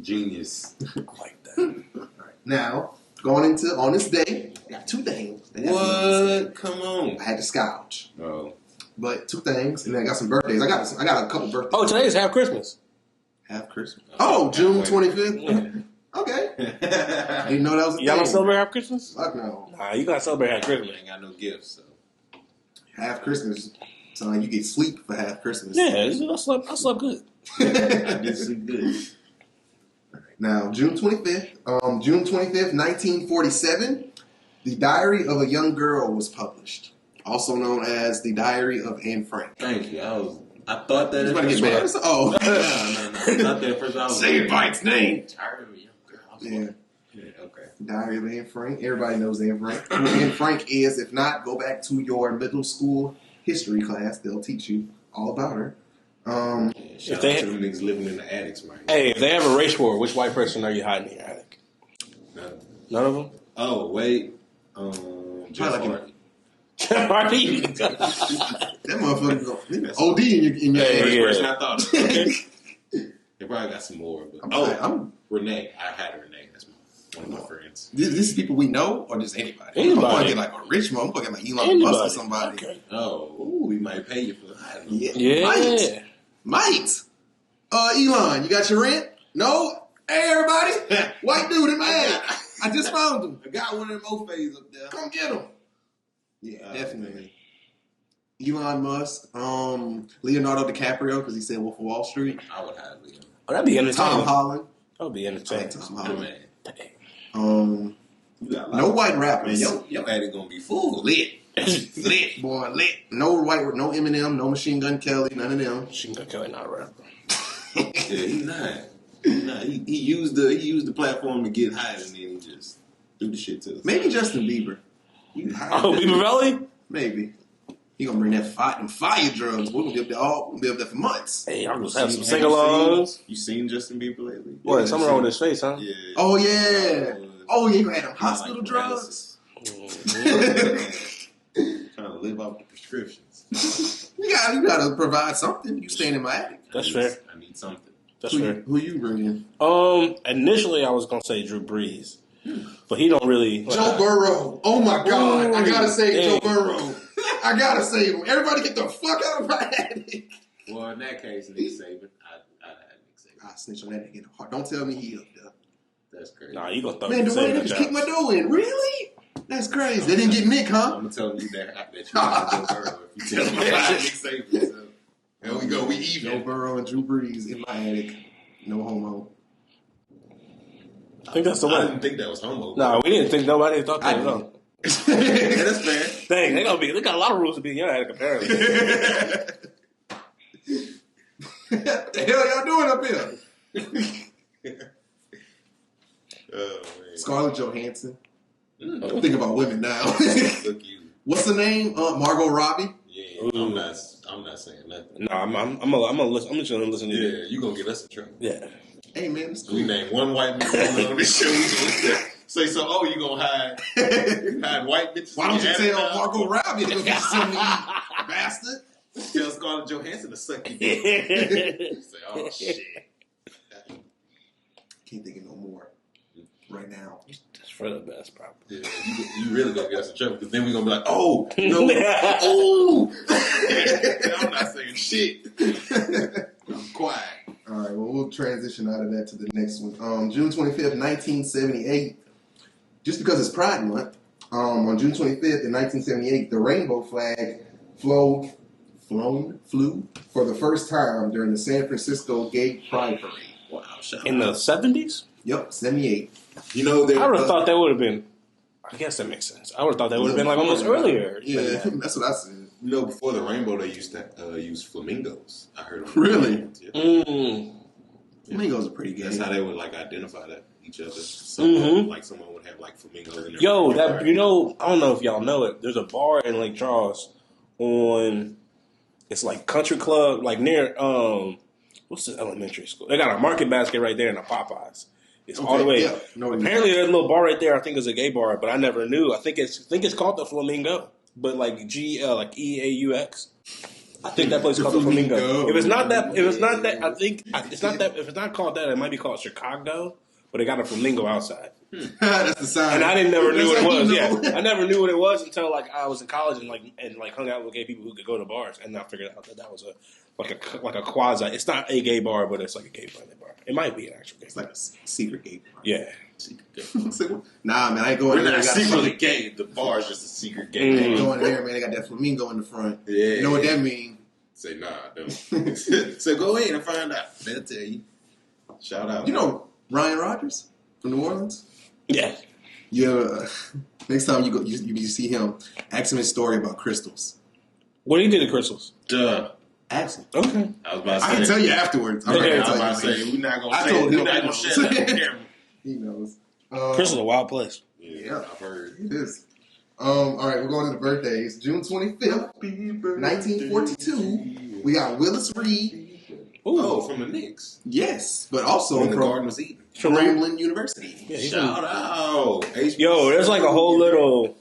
Genius. I like that. All right, now going into on this day, I got two things. What? Come on. I had to scourge. Oh, but two things, and then I got some birthdays. I got a couple birthdays. Oh, today is half Christmas. Half Christmas. Oh, June 25th. Yeah. Okay. I didn't know that was a Y'all don't thing. celebrate half Christmas? Fuck no. Nah, you gotta celebrate half I Christmas. ain't got no gifts, so. Half Christmas. So like you get sleep for half Christmas. Yeah, I slept good. I did sleep good. Now, June 25th, 1947, The Diary of a Young Girl was published, also known as The Diary of Anne Frank. Thank you. I thought that. You about to get mad? Oh, no. I thought that first. I was say it by its name. Tired of a young girl. Yeah. Okay. Diary of Anne Frank. Everybody knows Anne Frank. Who Anne Frank is. If not, go back to your middle school history class. They'll teach you all about her. Shout out to them niggas living in the attics, man. Hey, if they have a race war, which white person are you hiding in your attic? None of them? Oh, wait. Jeff Hardy. Jeff Hardy? That motherfucker OD in your First yeah. person I thought of. They probably got some more. But, Renee. I had Renee. That's one of my friends. This is people we know or just anybody? Anybody. I'm fucking like a rich man. I'm fucking like Elon Musk or somebody. Okay. Oh, we might pay you for that. Yeah. Might. Elon, you got your rent? No? Hey, everybody. White dude in my attic. I just found him. I got one of them O-Phase up there. Come get him. Yeah, definitely. Elon Musk, Leonardo DiCaprio, because he said Wolf of Wall Street. I would have Liam. Oh, that'd be entertaining. Tom Holland. That would be entertaining. Tom Holland. Man. No white rappers. Man, your attic gonna be full. Lit. Lit, boy, lit. No Eminem, no Machine Gun Kelly, none of them. Machine Gun Kelly not a rapper. Yeah, he's not. He used the platform to get high, and then he just do the shit to us. Maybe Justin Bieber. Bieber Valley? Maybe. He gonna bring that fire drugs. We're gonna be up there we'll be up there for months. Hey, I'm gonna have some sing-alongs. You seen Justin Bieber lately? What? Something wrong with his face, huh? Yeah. Oh yeah. You gonna have them hospital drugs. Trying to live off the prescriptions. You gotta provide something. You staying in my attic. That's fair. I need something. That's fair. Who you bringing? Initially I was gonna say Drew Brees, but he don't really. Joe Burrow. Oh my God! Ooh, I gotta save dang. Joe Burrow. I gotta save him. Everybody get the fuck out of my attic. Well, in that case, Nick Saban. I'd have Nick Saban. I snitch on that nigga in the heart. Don't tell me he up there. That's crazy. Nah, you gonna throw Man, Dwayne just kicked my door in. Really? That's crazy. They didn't get Nick, huh? I'm telling you that you're not Joe Burrow if you tell me about Nick Saban. So. There we go. We even. Joe Burrow and Drew Brees in my attic. No homo. I think that's the I one. didn't think that was homo. No, we didn't think nobody thought that at all. Yeah, that's fair. Dang, they got a lot of rules to be in your attic apparently. What the hell y'all doing up here? Oh, man. Scarlett Johansson. I'm thinking about women now. Look you. What's the name? Margot Robbie. Yeah. I'm not saying nothing. No, I'm gonna listen. I'm just gonna listen to you. Yeah, you gonna get us in trouble. Yeah. Hey man, it's cool. We name one white man on this show. Say so. Oh, you gonna hide white bitches? Why don't you tell Margot Robbie to go get some meat, bastard? Tell Scarlett Johansson to suck you. Say, oh shit. Can't think of no more right now. That's for the best, probably. Yeah, you really gonna get us in trouble because then we're gonna be like, oh, no, oh. I'm not saying shit. I'm quiet. All right, well, we'll transition out of that to the next one. June 25th, 1978. Just because it's Pride Month, on June 25th in 1978, the rainbow flag flew for the first time during the San Francisco Gay Pride Parade. Wow, in the 70s? Yep, 78. You know, I would have thought that would have been. I guess that makes sense. I would have thought that would have been like almost earlier. Yeah, that's what I said. You know, before the rainbow, they used to use flamingos. I heard. Really? Yeah. Flamingos are pretty gay. That's how they would like identify each other. Like someone would have like flamingos in their Yo, that I don't know if y'all know it. There's a bar in Lake Charles it's like Country Club, like near what's the elementary school? They got a Market Basket right there and a Popeyes. It's all the way. Yeah. No, apparently, there's a little bar right there. I think it's a gay bar, but I never knew. I think it's called the Flamingo, but like like EAUX. I think that place is called the Flamingo. If it's not that, I think it's not that. If it's not called that, it might be called Chicago. But they got a flamingo outside. That's the sign. And I never knew what it was. Yeah, I never knew what it was until like I was in college and hung out with gay people who could go to bars, and I figured out that was a quasi. It's not a gay bar, but it's like a gay friendly bar. It might be an actual gay. It's like a secret gay bar. Yeah. Secret gay. Nah, man, I ain't going there. We're not secretly gay. The bar is just a secret gay. I ain't going there, man. They got that flamingo in the front. Yeah. You know what that means? Say nah, don't. So go ahead and find out. They'll tell you. Shout out. You know Ryan Rodgers from New Orleans? Yeah. Yeah. Next time you go, you see him. Ask him his story about crystals. What he did to crystals? Duh. Ask him. Okay. I was about to say. I can tell you afterwards. I was about to say we're not gonna say. We're not gonna share that on camera. He knows. Crystal's a wild place. Yeah, I've heard. It is. All right, we're going to the birthdays. June 25th, 1942. We got Willis Reed. Ooh. Oh, from the Knicks. Yes, but also when from the garden was eaten. From Grambling University. Yeah, Shout out. Yo, there's like a whole little.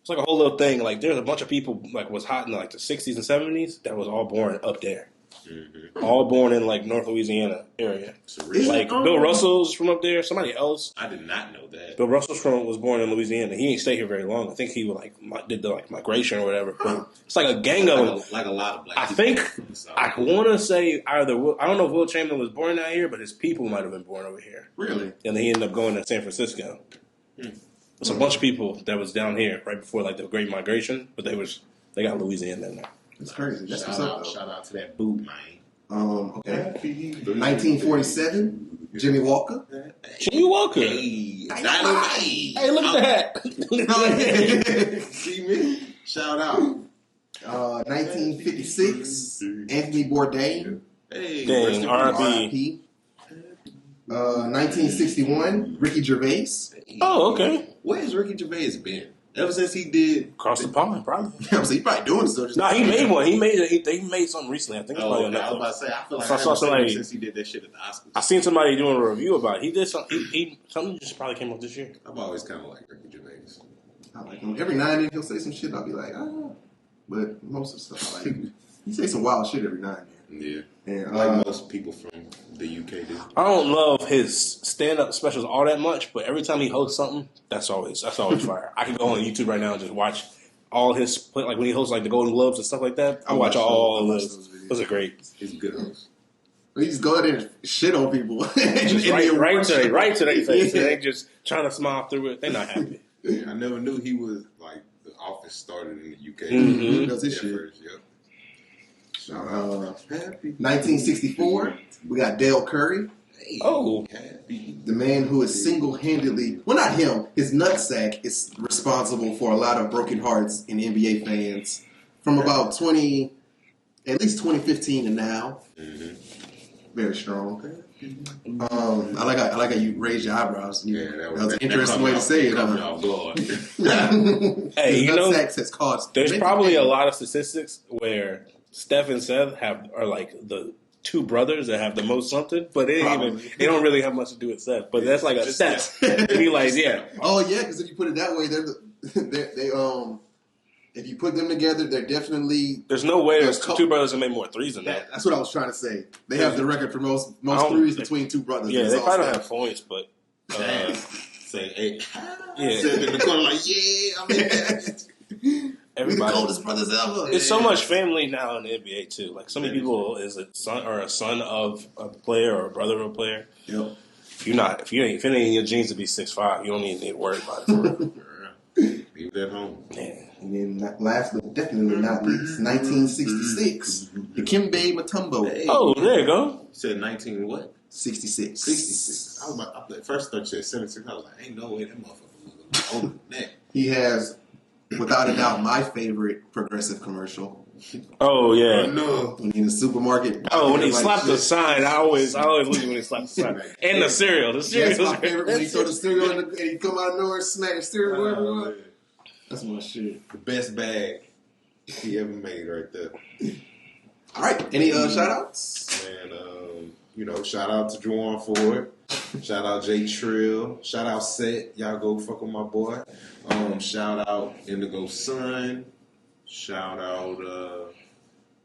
It's like a whole little thing. Like there's a bunch of people like was hot in like the 60s and 70s that was all born up there. Mm-hmm. All born in like North Louisiana area. Like Bill Russell's from up there. Somebody else. I did not know that. Bill Russell's was born in Louisiana. He didn't stay here very long. I think he did the migration or whatever. But it's like a gang of them. Like a lot of black people. I think I want to say I don't know if Will Chamberlain was born out here, but his people might have been born over here. Really? And then he ended up going to San Francisco. It's a bunch of people that was down here right before like the Great Migration, but they got Louisiana in there. That's crazy. That's shout out to that boot, man. Okay. 1947, Jimmy Walker. Jimmy Walker. Hey, look at that. See me? Shout out. 1956, Anthony Bourdain. Hey, dang, R.I.P. 1961, Ricky Gervais. Oh, okay. Where's Ricky Gervais been? Ever since he did Across the pond, probably. He probably doing stuff. No, he made one. He made something recently. I think it's probably on Netflix. I was about to say, I feel like I saw somebody since he did that shit at the Oscars. I seen somebody doing a review about it. He did something. Something just probably came up this year. I've always kind of liked Ricky Gervais. I like him. Every now and then he'll say some shit. I'll be like, but most of the stuff I like. He say some wild shit every now and then. Yeah. And, like most people from the UK do. I don't love his stand-up specials all that much, but every time he hosts something, that's always fire. I can go on YouTube right now and just watch all his, like when he hosts like the Golden Globes and stuff like that. I watch all of those. Those are great. He's a good host. He just go out there and shit on people. Just right to their face. They ain't just trying to smile through it. They're not happy. Yeah, I never knew he was like The Office started in the UK. Mm-hmm. He does his shit. First, yep. 1964, we got Dale Curry. Oh. The man who is single-handedly, well, not him, his nutsack is responsible for a lot of broken hearts in NBA fans from about at least 2015 to now. Mm-hmm. Very strong. I like how you raise your eyebrows. That was an interesting way to say it. Hey, you know, has caused. There's probably a lot of statistics where Steph and Seth are like the two brothers that have the most something, but they don't really have much to do with Seth. But that's like a stat. Be like, yeah. Oh yeah, because if you put it that way, they if you put them together, they're definitely. There's no way there's two brothers that make more threes than that. That's what I was trying to say. They have the record for most threes between two brothers. Yeah, they probably don't have points, but say, hey, sit in the corner like, yeah, I'm in there. Everybody, the coldest brothers ever. It's so much family now in the NBA too. Like so many people is a son of a player or a brother of a player. Yep. If it ain't in your genes to be 6'5", you don't even need to worry about it. Leave it at home. Yeah. And then last but definitely not least, 1966, the Kimbe Mutombo. Hey. Oh, there you go. You said 19 what? 66. 66. I was about, first thought you said 76. I was like, ain't no way that motherfucker was older than that. He has, without a doubt, my favorite progressive commercial. Oh yeah. No. When he in the supermarket. Oh, when he slapped the sign, I always lose when he slapped the sign. And the cereal. The cereal. That's my favorite. When he throw the cereal and he come out of nowhere and smack the cereal. Whatever. That's my shit. The best bag he ever made right there. All right. Any shout-outs? And, shout out to Juwan Ford. Shout out Jay Trill. Shout out Set. Y'all go fuck with my boy. Shout out Indigo Sun. Shout out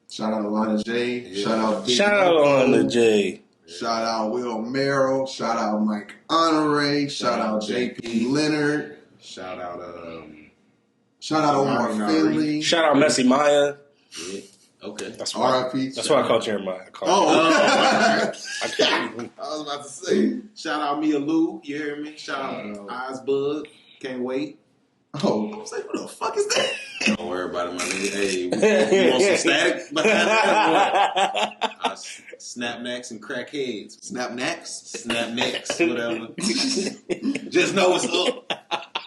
Alana J. Yeah. Shout out Alana J. Shout out Will Merrill. Shout out Mike Honore. Shout out JP Leonard. Shout out Omar Finley. Shout out Messi Maya. Yeah. Okay. That's why I called Jeremiah. I was about to say. Shout out Mia Lou. You hear me? Shout out Ozbug. Can't wait. Oh, I was like, who the fuck is that? Don't worry about it, my nigga. Hey, you want some static behind that? Snapnacks and crackheads. Snapnacks, whatever. Just know what's up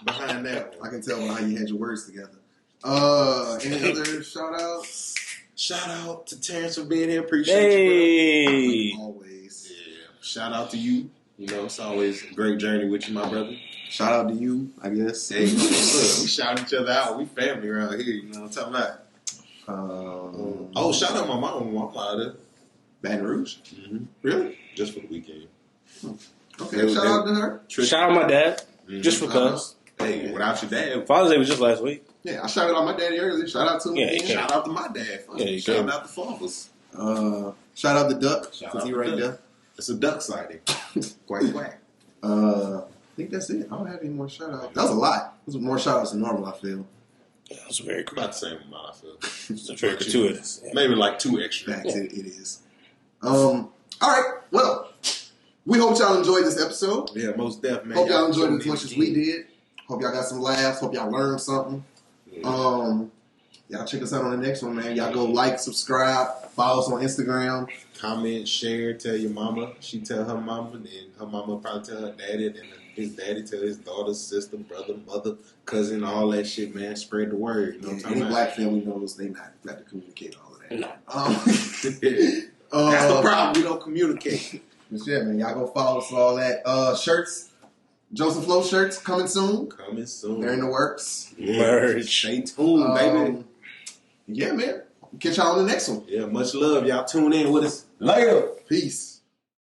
behind that one. I can tell by how you had your words together. Any other shout outs? Shout out to Terrance for being here. Appreciate you, bro. Always. Yeah. Shout out to you. It's always a great journey with you, my brother. Shout out to you, I guess. Hey, look, we shout each other out. We family around here. You know what I'm talking about? Shout out my mom. My mom out of Baton Rouge. Mm-hmm. Really? Just for the weekend. Okay, shout out to her. Shout out my dad. Mm-hmm. Just because. Hey, without your dad. Father's Day was just last week. Yeah, I shouted out my daddy earlier. Shout out to him. Yeah, shout out to my dad. Yeah, shout out to fathers. Shout out the duck. Because he right there. It's a duck sighting. Quack, quack. I think that's it. I don't have any more shout outs. That was a lot. Those were more shout outs than normal, I feel. Yeah, it was very cool. About the same amount, I feel. It's very gratuitous. Yeah. Maybe like 2 extra. Facts, it is. All right. Well, we hope y'all enjoyed this episode. Yeah, most definitely. Hope y'all enjoyed it as much as we did. Hope y'all got some laughs. Hope y'all learned something. Yeah. Y'all check us out on the next one, man. Y'all go like, subscribe, follow us on Instagram. Comment, share, tell your mama. She tell her mama, and then her mama probably tell her daddy, and then his daddy tell his daughter, sister, brother, mother, cousin, all that shit, man. Spread the word. You know what I'm talking any about? black family knows they not got to communicate all of that. No. That's the problem. We don't communicate. But yeah, man, y'all go follow us for all that. Shirts, Joce and Float shirts coming soon. They're in the works. Merch. Stay tuned, baby. Yeah, man. Catch y'all on the next one. Yeah, much love. Y'all tune in with us. Later. Peace.